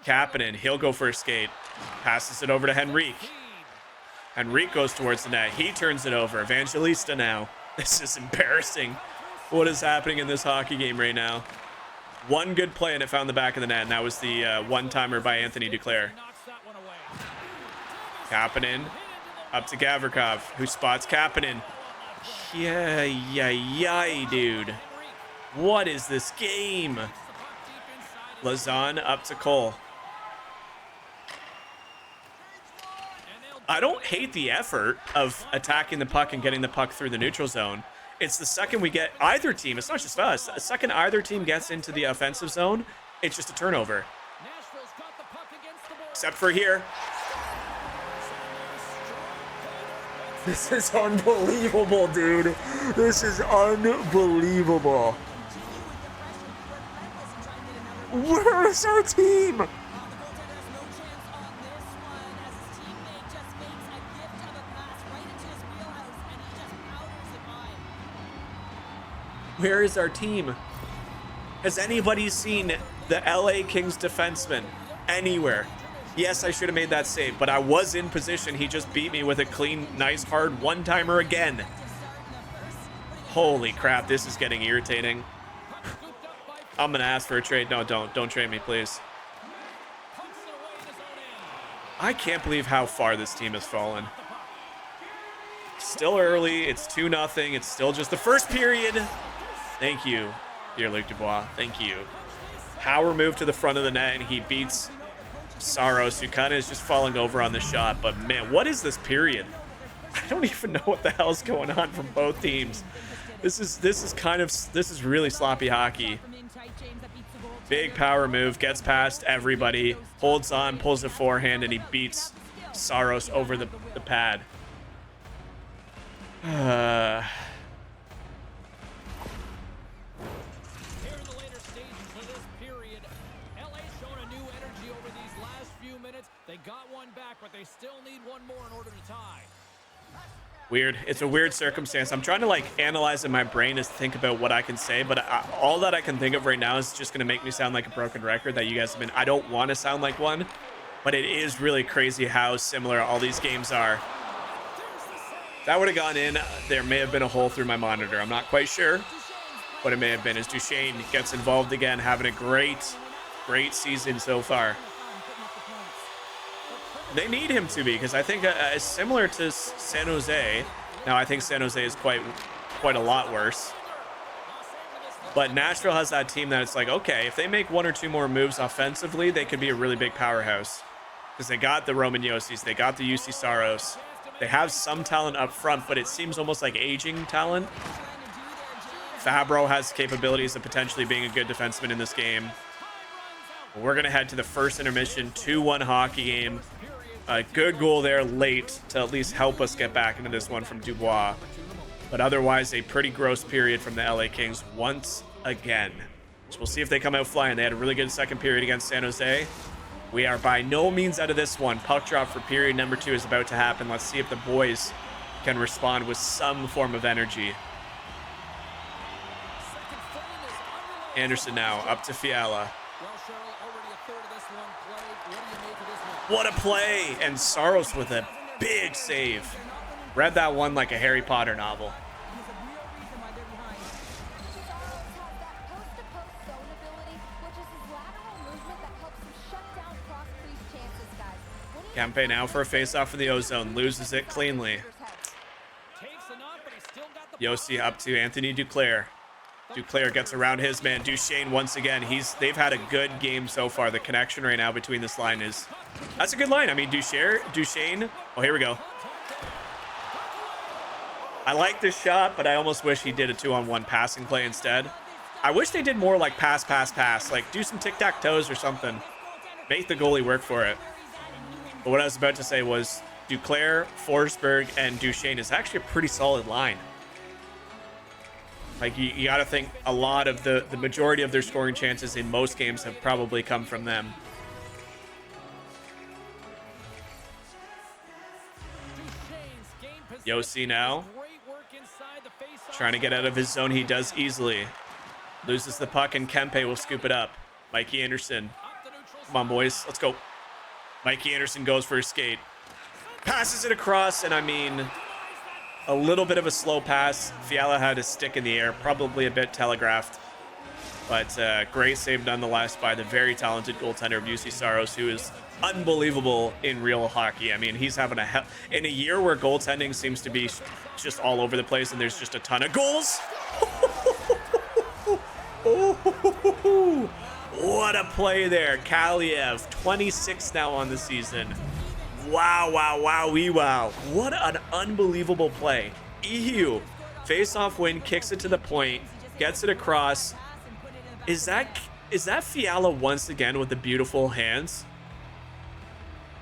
Speaker 1: Kapanen, he'll go for a skate. Passes it over to Henrique. Henrique goes towards the net. He turns it over. Evangelista now. This is embarrassing. What is happening in this hockey game right now? One good play and it found the back of the net, and that was the one-timer by Anthony Duclair. Kapanen up to Gavrikov, who spots Kapanen. Yeah, dude. What is this game? Lazan up to Cole. I don't hate the effort of attacking the puck and getting the puck through the neutral zone. It's the second we get either team, it's not just us, the second either team gets into the offensive zone, it's just a turnover. Except for here. This is unbelievable, dude. This is unbelievable. Where's our team? Where is our team? Has anybody seen the LA Kings defenseman anywhere? Yes, I should have made that save, but I was in position. He just beat me with a clean, nice, hard one-timer again. Holy crap, this is getting irritating. I'm gonna ask for a trade. No, don't trade me, please. I can't believe how far this team has fallen. Still early, it's 2-0, it's still just the first period. Thank you, dear Luc Dubois. Thank you. Power move to the front of the net, and he beats Saros, who kind of is just falling over on the shot. But man, what is this period? I don't even know what the hell's going on from both teams. This is really sloppy hockey. Big power move, gets past everybody, holds on, pulls a forehand, and he beats Saros over the pad.
Speaker 2: They got one back, but they still need one more in order to tie.
Speaker 1: Weird. It's a weird circumstance. I'm trying to like analyze in my brain to think about what I can say, but all that I can think of right now is just going to make me sound like a broken record that you guys have been. I don't want to sound like one, But it is really crazy how similar all these games are. If that would have gone in, there may have been a hole through my monitor. I'm not quite sure what it may have been, as Duchesne gets involved again, having a great season so far. They need him to be, because I think similar to San Jose. Now, I think San Jose is quite a lot worse. But Nashville has that team that it's like, okay, if they make one or two more moves offensively, they could be a really big powerhouse. Because they got the Roman Yossis, they got the UC Saros. They have some talent up front, but it seems almost like aging talent. Fabro has capabilities of potentially being a good defenseman in this game. We're going to head to the first intermission, 2-1 hockey game. A good goal there late to at least help us get back into this one from Dubois. But otherwise, a pretty gross period from the LA Kings once again. So we'll see if they come out flying. They had a really good second period against San Jose. We are by no means out of this one. Puck drop for period number 2 is about to happen. Let's see if the boys can respond with some form of energy. Anderson now up to Fiala. What a play! And Saros with a big save. Read that one like a Harry Potter novel. Kempe now for a face-off for the Ozone. Loses it cleanly. Yossi up to Anthony Duclair. Duclair gets around his man. Duchesne once again. They've had a good game so far. The connection right now between this line is... That's a good line. I mean, Duchesne. Oh, here we go. I like this shot, but I almost wish he did a 2-on-1 passing play instead. I wish they did more like pass. Like, do some tic-tac-toes or something. Make the goalie work for it. But what I was about to say was Duclair, Forsberg, and Duchesne is actually a pretty solid line. Like, you got to think a lot of the majority of their scoring chances in most games have probably come from them. Yossi now. Trying to get out of his zone. He does easily. Loses the puck, and Kempe will scoop it up. Mikey Anderson. Come on, boys. Let's go. Mikey Anderson goes for a skate. Passes it across, and I mean... a little bit of a slow pass. Fiala had his stick in the air, probably a bit telegraphed. But great save nonetheless by the very talented goaltender of UC Saros, who is unbelievable in real hockey. I mean, he's having in a year where goaltending seems to be just all over the place and there's just a ton of goals. What a play there. Kaliev, 26 now on the season. Wow. What an unbelievable play. EVGA, face-off win, kicks it to the point, gets it across. Is that Fiala once again with the beautiful hands?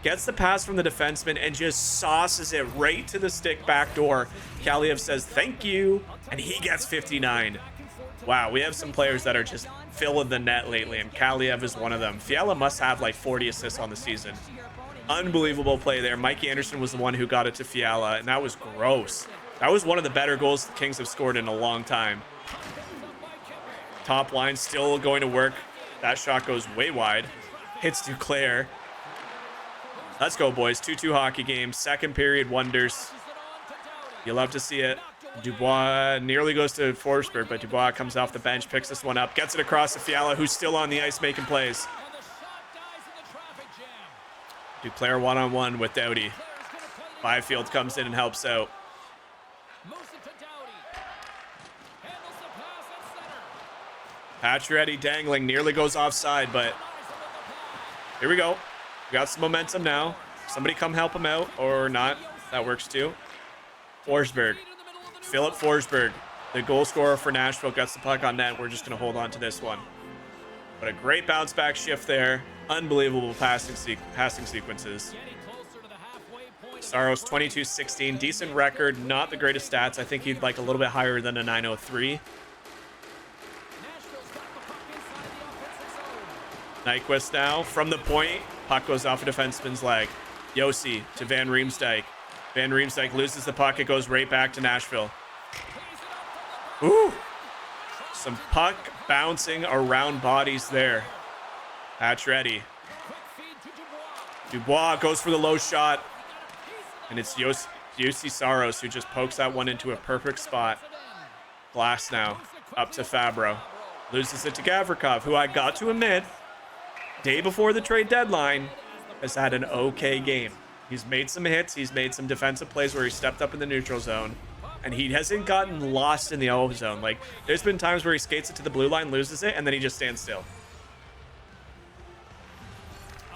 Speaker 1: Gets the pass from the defenseman and just sauces it right to the stick back door. Kaliev says thank you, and he gets 59. Wow, we have some players that are just filling the net lately, and Kaliev is one of them. Fiala must have like 40 assists on the season. Unbelievable play there. Mikey Anderson was the one who got it to Fiala, and that was gross. That was one of the better goals the Kings have scored in a long time. Top line still going to work. That shot goes way wide. Hits Duclair. Let's go, boys. 2-2 hockey game. Second period wonders. You love to see it. Dubois nearly goes to Forsberg, but Dubois comes off the bench, picks this one up, gets it across to Fiala, who's still on the ice making plays. Duclair one-on-one with Doughty. Byfield comes in and helps out. Pacioretty dangling, nearly goes offside, but here we go. We got some momentum now. Somebody come help him out, or not. That works too. Forsberg. Philip Forsberg, the goal scorer for Nashville, gets the puck on net. We're just going to hold on to this one. But a great bounce back shift there. Unbelievable passing sequences. Saros 22-16, decent record, not the greatest stats. I think he'd like a little bit higher than a 903. Nyquist now from the point. Puck goes off a defenseman's leg. Yossi to Van Riemsdyk. Van Riemsdyk loses the puck. It goes right back to Nashville. Ooh. Some puck bouncing around bodies there. Pacioretty. Dubois goes for the low shot. And it's Yossi Saros who just pokes that one into a perfect spot. Glass now. Up to Fabro. Loses it to Gavrikov, who I got to admit, day before the trade deadline, has had an okay game. He's made some hits. He's made some defensive plays where he stepped up in the neutral zone. And he hasn't gotten lost in the O zone. Like, there's been times where he skates it to the blue line, loses it, and then he just stands still.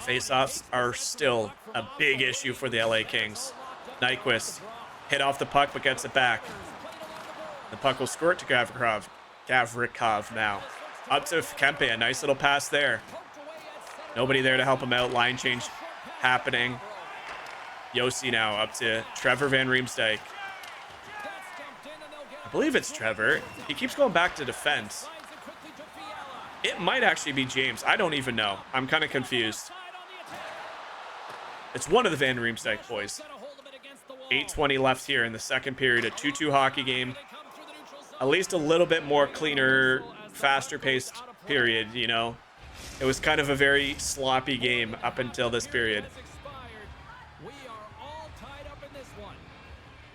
Speaker 1: Face-offs are still a big issue for the LA Kings. Nyquist hit off the puck, but gets it back. The puck will squirt to Gavrikov now. Up to Kempe, a nice little pass there. Nobody there to help him out. Line change happening. Yossi now up to Trevor Van Riemsdyk. I believe it's Trevor. He keeps going back to defense. It might actually be James. I don't even know. I'm kind of confused. It's one of the Van Riemsdyk boys. 8:20 left here in the second period. A 2-2 hockey game. At least a little bit more cleaner, faster paced period, you know. It was kind of a very sloppy game up until this period.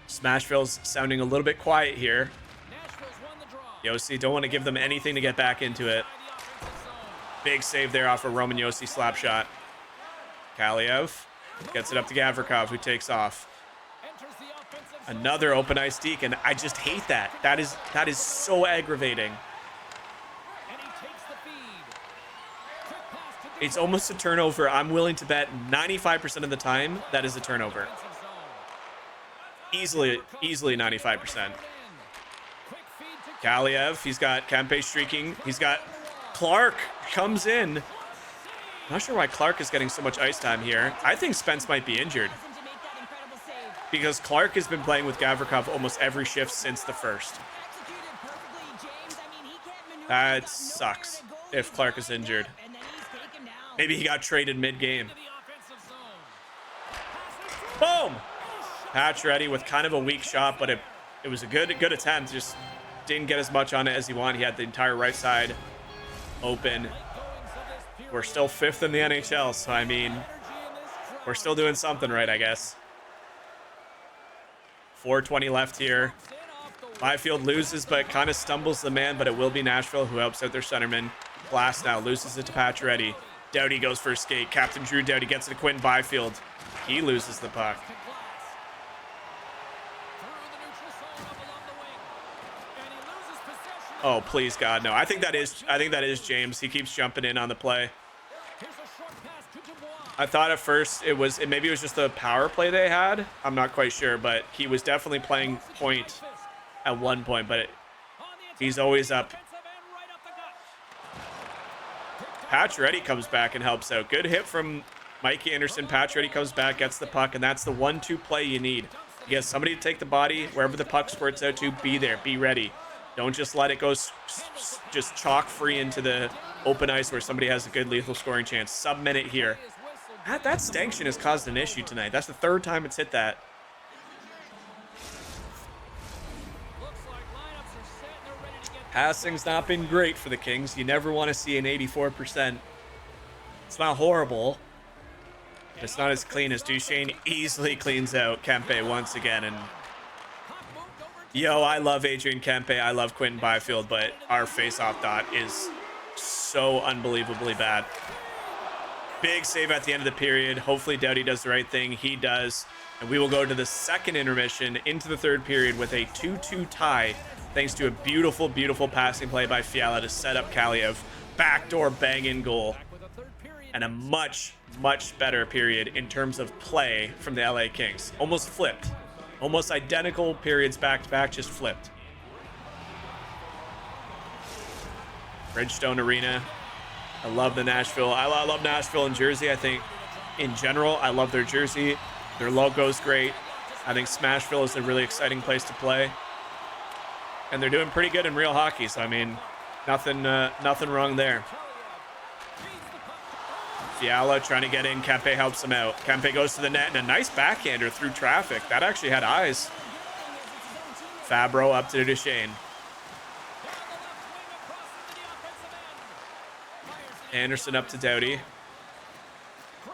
Speaker 1: Smashville's sounding a little bit quiet here. Yossi, don't want to give them anything to get back into it. Big save there off a Roman Yossi slap shot. Kaliev gets it up to Gavrikov, who takes off. Another open ice deke, and I just hate that. That is so aggravating. It's almost a turnover. I'm willing to bet 95% of the time that is a turnover. Easily 95%. Kaliev, he's got Kempe streaking. He's got Clark comes in. Not sure why Clark is getting so much ice time here. I think Spence might be injured, because Clark has been playing with Gavrikov almost every shift since the first. That sucks if Clark is injured. Maybe he got traded mid-game. Boom! Pacioretty with kind of a weak shot, but it was a good attempt. Just didn't get as much on it as he wanted. He had the entire right side open. We're still 5th in the NHL, so I mean, we're still doing something right, I guess. 4:20 left here. Byfield loses, but kind of stumbles the man, but it will be Nashville who helps out their centerman. Glass now loses it to Pacioretty. Doughty goes for a skate. Captain Drew Doughty gets it to Quentin Byfield. He loses the puck. Oh, please, God, no. I think that is James. He keeps jumping in on the play. I thought at first maybe it was just the power play they had. I'm not quite sure, but he was definitely playing point at one point, but he's always up. Pacioretty comes back and helps out. Good hit from Mikey Anderson. Pacioretty comes back, gets the puck, and that's the 1-2 play you need. You get somebody to take the body. Wherever the puck squirts out to, be there. Be ready. Don't just let it go just chalk free into the open ice where somebody has a good lethal scoring chance. Sub-minute here. That stanchion has caused an issue tonight. That's the 3rd time it's hit that. Passing's not been great for the Kings. You never want to see an 84%. It's not horrible. It's not as clean as Duchesne easily cleans out Kempe once again. And yo, I love Adrian Kempe. I love Quentin Byfield, but our face-off dot is so unbelievably bad. Big save at the end of the period. Hopefully Doughty does the right thing. He does. And we will go to the second intermission into the 3rd period with a 2-2 tie, thanks to a beautiful, beautiful passing play by Fiala to set up Kaliev. Backdoor bang-in goal. And a much, much better period in terms of play from the LA Kings. Almost flipped. Almost identical periods back-to-back, just flipped. Bridgestone Arena. I love the Nashville. I love Nashville and Jersey. I think, in general, I love their jersey. Their logo's great. I think Smashville is a really exciting place to play. And they're doing pretty good in real hockey, so, I mean, nothing wrong there. Fiala trying to get in. Kempe helps him out. Kempe goes to the net, and a nice backhander through traffic. That actually had eyes. Fabro up to Duchesne. Anderson up to Doughty.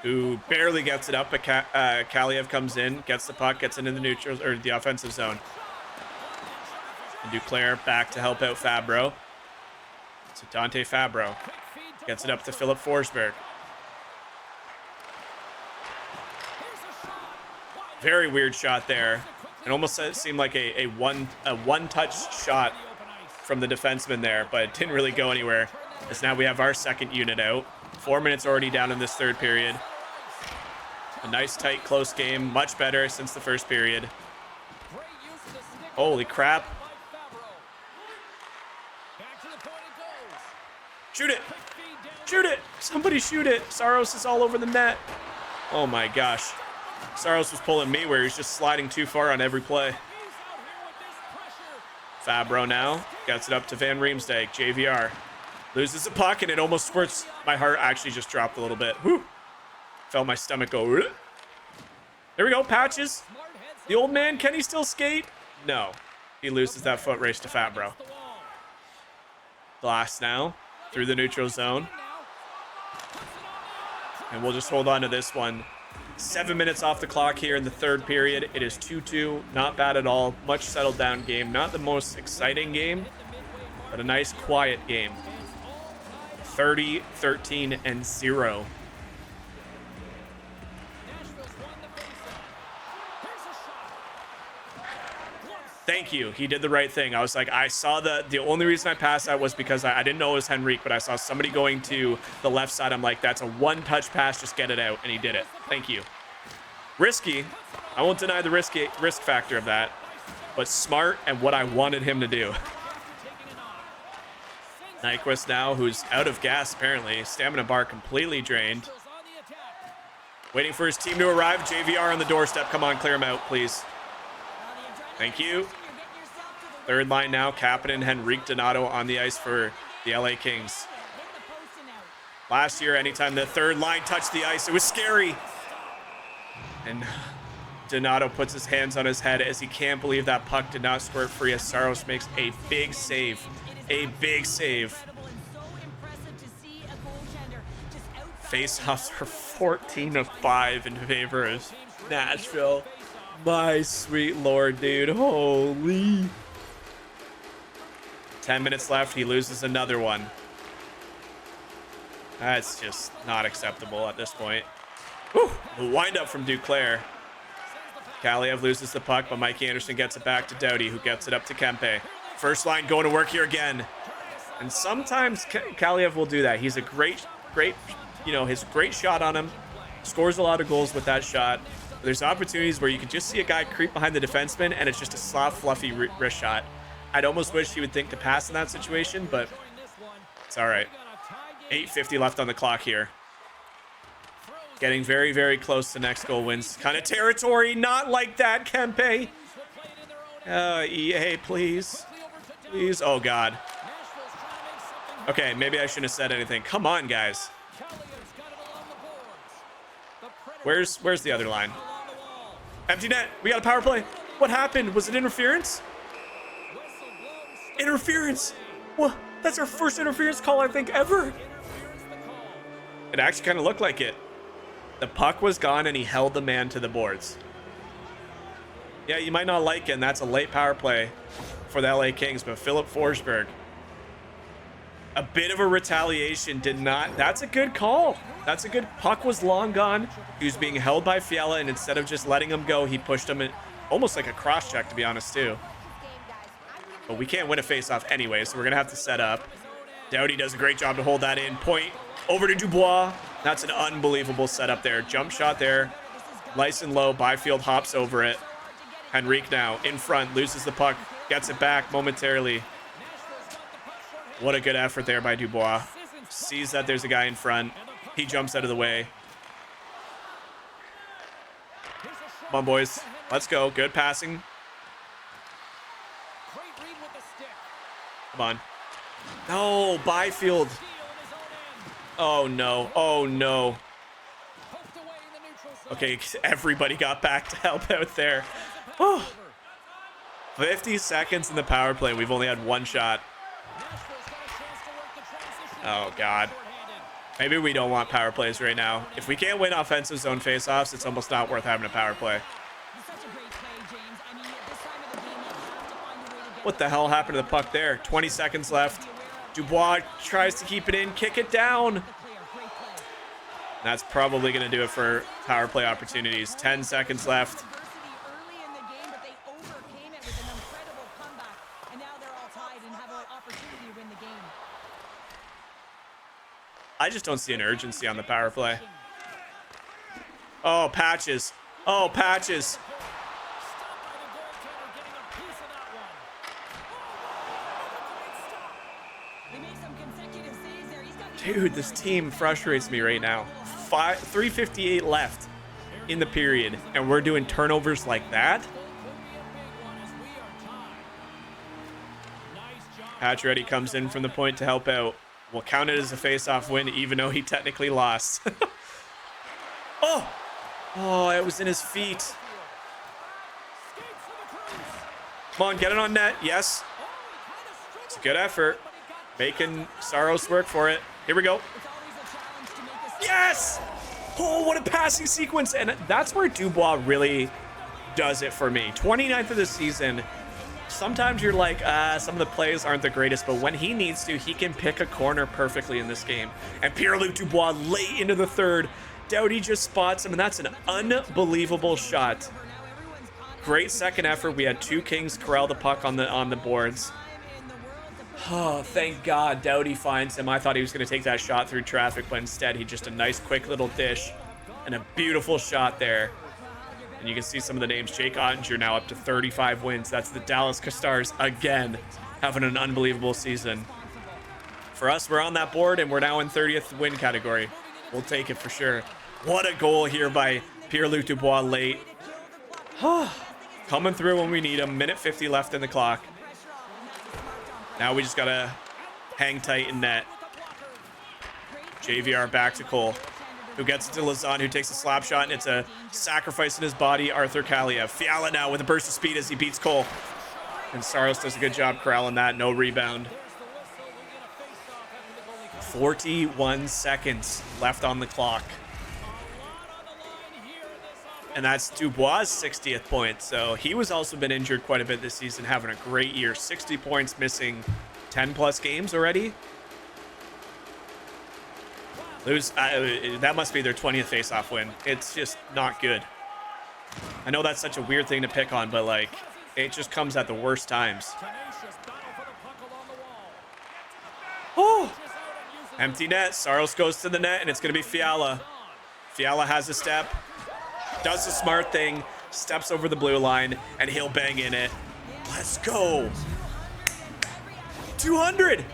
Speaker 1: who barely gets it up, but Kaliev comes in, gets the puck, gets into the neutral or the offensive zone. And Duclair back to help out Fabro. So Dante Fabro gets it up to Philip Forsberg. Very weird shot there. It almost seemed like a one-touch shot from the defenseman there, but it didn't really go anywhere. As now we have our second unit out. 4 minutes already down in this third period. A nice, tight, close game. Much better since the first period. Holy crap. Shoot it. Shoot it. Somebody shoot it. Saros is all over the net. Oh my gosh. Saros was pulling me where he's just sliding too far on every play. Fabro now gets it up to Van Riemsdyk. JVR loses the puck and it almost squirts. My heart actually just dropped a little bit. Whew. Felt my stomach go. There we go. Patches. The old man, can he still skate? No. He loses that foot race to Fabro. Glass now through the neutral zone. And we'll just hold on to this one. 7 minutes off the clock here in the third period. It is 2-2. Not bad at all. Much settled down game. Not the most exciting game, but a nice quiet game. 30, 13, and 0. Thank you. He did the right thing. I was like, I saw the only reason I passed that was because I didn't know it was Henrique, but I saw somebody going to the left side. I'm like, that's a one-touch pass. Just get it out. And he did it. Thank you. Risky. I won't deny the risk factor of that, but smart and what I wanted him to do. Nyquist now, who's out of gas apparently. Stamina bar completely drained. Waiting for his team to arrive. JVR on the doorstep. Come on, clear him out, please. Thank you. Third line now, Kapanen, Henrique, Donato on the ice for the LA Kings. Last year, anytime the third line touched the ice, it was scary. And Donato puts his hands on his head as he can't believe that puck did not squirt free as Saros makes a big save. A big save. Face-offs are 14-5 in favor of Nashville. My sweet lord, dude. Holy. 10 minutes left. He loses another one. That's just not acceptable at this point. Whew. The wind-up from Duclair. Kaliev loses the puck, but Mikey Anderson gets it back to Doughty, who gets it up to Kempe. First line going to work here again. And sometimes Kaliev will do that. He's a great, his great shot on him. Scores a lot of goals with that shot. There's opportunities where you can just see a guy creep behind the defenseman and it's just a soft, fluffy wrist shot. I'd almost wish he would think to pass in that situation, but it's all right. 8:50 left on the clock here. Getting very, very close to next goal wins kind of territory. Not like that, Kempe. EA, please. Please. Oh, God. Okay, maybe I shouldn't have said anything. Come on, guys. Where's the other line? Empty net. We got a power play. What happened? Was it interference? Interference. What? That's our first interference call, I think, ever. It actually kind of looked like it. The puck was gone and he held the man to the boards. Yeah, you might not like it, and that's a late power play for the LA Kings, but Philip Forsberg. A bit of a retaliation did not. That's a good call. That's a good. Puck was long gone. He was being held by Fiala, and instead of just letting him go, he pushed him in almost like a cross check, to be honest, too. But we can't win a faceoff anyway, so we're going to have to set up. Doughty does a great job to hold that in. Point over to Dubois. That's an unbelievable setup there. Jump shot there. Nice and low. Byfield hops over it. Henrique now in front. Loses the puck. Gets it back momentarily. What a good effort there by Dubois. Sees that there's a guy in front. He jumps out of the way. Come on, boys. Let's go. Good passing. Come on. No, Byfield. Oh, no. Oh, no. Okay, everybody got back to help out there. Oh. 50 seconds in the power play. We've only had one shot. Oh, God. Maybe we don't want power plays right now. If we can't win offensive zone faceoffs, it's almost not worth having a power play.
Speaker 3: Such a great play, James. I mean, at this time of the game, you have to find a way to get
Speaker 1: What the hell happened to the puck there? 20 seconds left. Dubois tries to keep it in, kick it down.
Speaker 3: the clear. Great play.
Speaker 1: That's probably going to do it for power play opportunities. 10 seconds left.
Speaker 3: Adversity early in the game, but they overcame it with an incredible comeback. And now they're all tied and have an opportunity to win the game.
Speaker 1: I just don't see an urgency on the power play. Oh, Patches. Oh, Patches.
Speaker 3: They made some consecutive saves there. He's got the
Speaker 1: Dude, this team frustrates me right now. 3:58 left in the period, and we're doing turnovers like that? Pacioretty comes in from the point to help out. We'll count it as a face-off win, even though he technically lost. Oh! Oh, it was in his feet. Come on, get it on net. Yes. It's a good effort. Making Saros work for it. Here we go.
Speaker 3: It's always a challenge to make a
Speaker 1: Yes! Oh, what a passing sequence. And that's where Dubois really does it for me. 29th of the season. Sometimes you're like, some of the plays aren't the greatest, but when he needs to, he can pick a corner perfectly in this game. And Pierre-Luc Dubois late into the third. Doughty just spots him, and that's an unbelievable shot. Great second effort. We had two Kings corral the puck on the boards. Oh, thank God Doughty finds him. I thought he was going to take that shot through traffic, but instead he just a nice quick little dish and a beautiful shot there. And you can see some of the names. Jake Ottinger now up to 35 wins. That's the Dallas Stars again having an unbelievable season. For us, we're on that board and we're now in 30th win category. We'll take it for sure. What a goal here by Pierre-Luc Dubois late. Coming through when we need him. Minute 50 left in the clock. Now we just gotta hang tight in net. JVR back to Cole, who gets it to Lazan, who takes a slap shot, and it's a sacrifice in his body. Arthur Kaliev. Fiala now with a burst of speed as he beats Cole. And Saros does a good job corralling that. No rebound. 41 seconds left on the clock. And that's Dubois' 60th point. So he was also been injured quite a bit this season, having a great year. 60 points, missing 10 plus games already. That must be their 20th faceoff win. It's just not good. I know that's such a weird thing to pick on, but like, it just comes at the worst times. Oh, empty net. Saros goes to the net, and it's going to be Fiala. Fiala has a step. Does the smart thing, steps over the blue line, and he'll bang in it. Let's go. 200.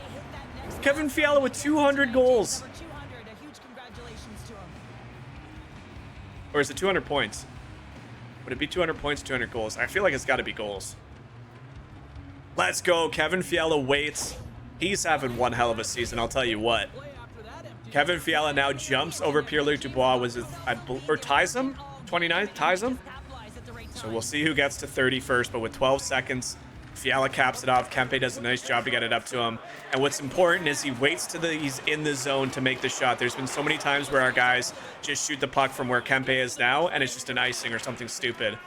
Speaker 1: Kevin Fiala with 200 goals.
Speaker 3: A huge congratulations to him.
Speaker 1: Or is it 200 points? Would it be 200 points, 200 goals? I feel like it's got to be goals. Let's go. Kevin Fiala waits. He's having one hell of a season, I'll tell you what. Kevin Fiala now jumps over Pierre-Luc Dubois, or ties him? 29th, ties him? So we'll see who gets to 30 first, but with 12 seconds, Fiala caps it off. Kempe does a nice job to get it up to him. And what's important is he waits till he's in the zone to make the shot. There's been so many times where our guys just shoot the puck from where Kempe is now, and it's just an icing or something stupid.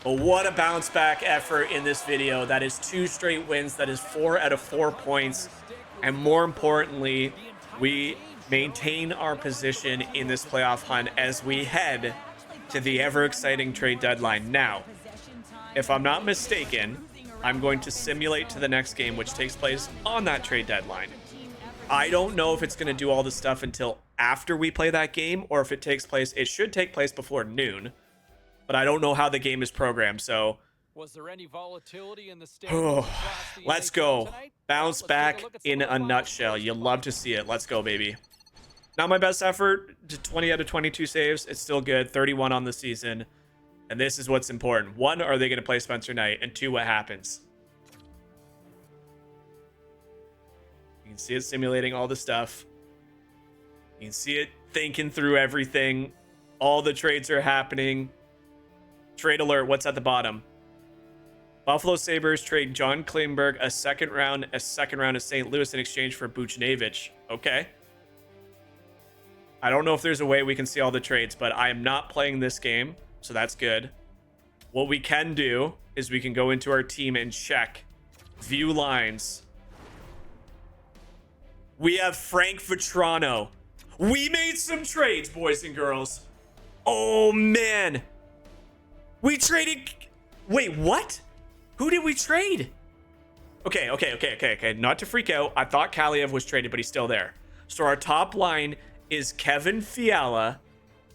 Speaker 1: But what a bounce back effort in this video. That is 2 straight wins. That is 4 out of 4 points. And more importantly, we maintain our position in this playoff hunt as we head to the ever-exciting trade deadline. Now, if I'm not mistaken, I'm going to simulate to the next game, which takes place on that trade deadline. I don't know if it's going to do all this stuff until after we play that game, or if it takes place, it should take place before noon, but I don't know how the game is programmed, so
Speaker 2: Was there any volatility in the
Speaker 1: let's go. Bounce back in a nutshell. You love to see it. Let's go, baby. Not my best effort, 20 out of 22 saves. It's still good. 31 on the season. And this is what's important. 1, are they going to play Spencer Knight? And 2, what happens? You can see it simulating all the stuff. You can see it thinking through everything. All the trades are happening. Trade alert. What's at the bottom? Buffalo Sabres trade John Klingberg a second round of St. Louis in exchange for Buchnevich. Okay. I don't know if there's a way we can see all the trades, but I am not playing this game, so that's good. What we can do is we can go into our team and check. View lines. We have Frank Vetrano. We made some trades, boys and girls. Oh, man. We traded... Wait, what? Who did we trade? Okay. Not to freak out. I thought Kaliev was traded, but he's still there. So our top line is Kevin Fiala,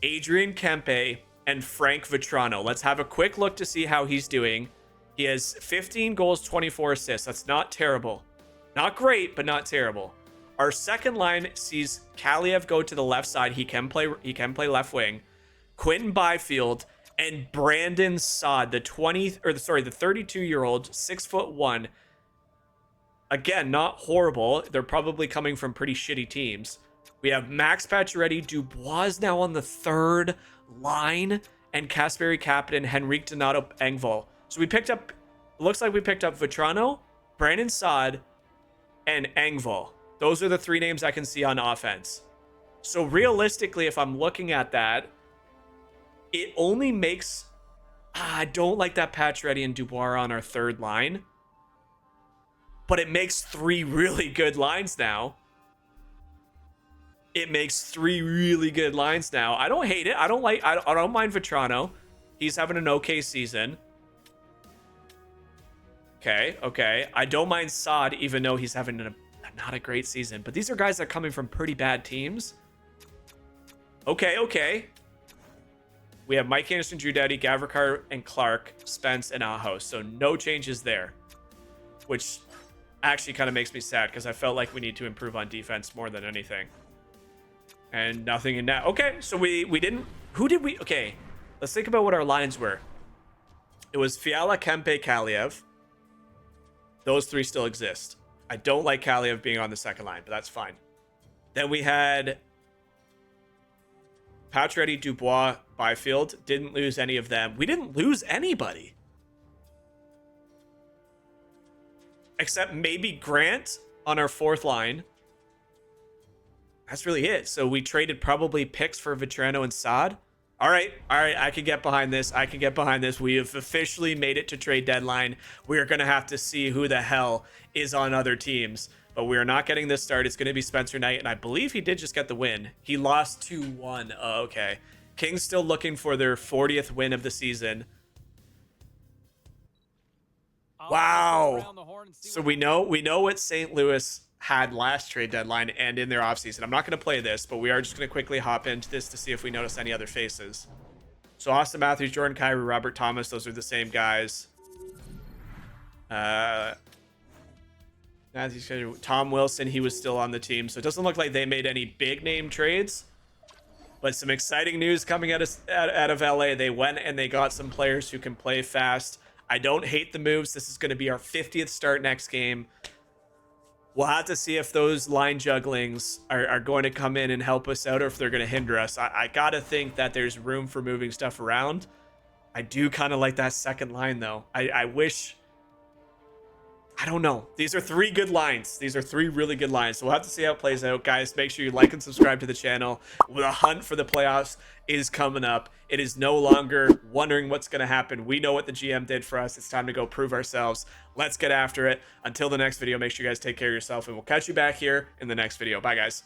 Speaker 1: Adrian Kempe, and Frank Vetrano. Let's have a quick look to see how he's doing. He has 15 goals, 24 assists. That's not terrible. Not great, but not terrible. Our second line sees Kaliev go to the left side. He can play left wing. Quentin Byfield and Brandon Saad, the 32-year-old, 6'1". Again, not horrible. They're probably coming from pretty shitty teams. We have Max Pacioretty, Dubois now on the third line, and Kasperi Kapanen, Henrik Donato, Engvall. So looks like we picked up Vetrano, Brandon Saad, and Engvall. Those are the three names I can see on offense. So realistically, if I'm looking at that, it only makes... I don't like that Pacioretty and Dubois on our third line. But it makes three really good lines now. I don't hate it. I don't mind Vetrano. He's having an okay season. Okay. I don't mind Saad, even though he's having not a great season. But these are guys that are coming from pretty bad teams. Okay. We have Mike Anderson, Drew Doughty, Gavrikar, and Clark, Spence, and Aho. So no changes there. Which actually kind of makes me sad because I felt like we need to improve on defense more than anything. And nothing in that. Okay, so we didn't... Who did we... Okay, let's think about what our lines were. It was Fiala, Kempe, Kaliev. Those three still exist. I don't like Kaliev being on the second line, but that's fine. Then we had Pacioretty, Dubois, Byfield. Didn't lose any of them. We didn't lose anybody. Except maybe Grant on our fourth line. That's really it. So we traded probably picks for Vetrano and Saad. All right. I can get behind this. We have officially made it to trade deadline. We are going to have to see who the hell is on other teams. But we are not getting this start. It's going to be Spencer Knight, and I believe he did just get the win. He lost 2-1. Oh, okay. Kings still looking for their 40th win of the season. Wow. So we know what St. Louis had last trade deadline and in their offseason. I'm not going to play this, but we are just going to quickly hop into this to see if we notice any other faces. So Austin Matthews, Jordan Kyrou, Robert Thomas, those are the same guys. Tom Wilson, he was still on the team, so it doesn't look like they made any big name trades. But some exciting news coming out of LA. They went and they got some players who can play fast. I don't hate the moves. This is going to be our 50th start next game. We'll have to see if those line jugglings are going to come in and help us out or if they're going to hinder us. I got to think that there's room for moving stuff around. I do kind of like that second line, though. I wish... I don't know. These are three good lines. These are three really good lines. So we'll have to see how it plays out. Guys, make sure you like and subscribe to the channel. The hunt for the playoffs is coming up. It is no longer wondering what's going to happen. We know what the GM did for us. It's time to go prove ourselves. Let's get after it. Until the next video, make sure you guys take care of yourself, and we'll catch you back here in the next video. Bye, guys.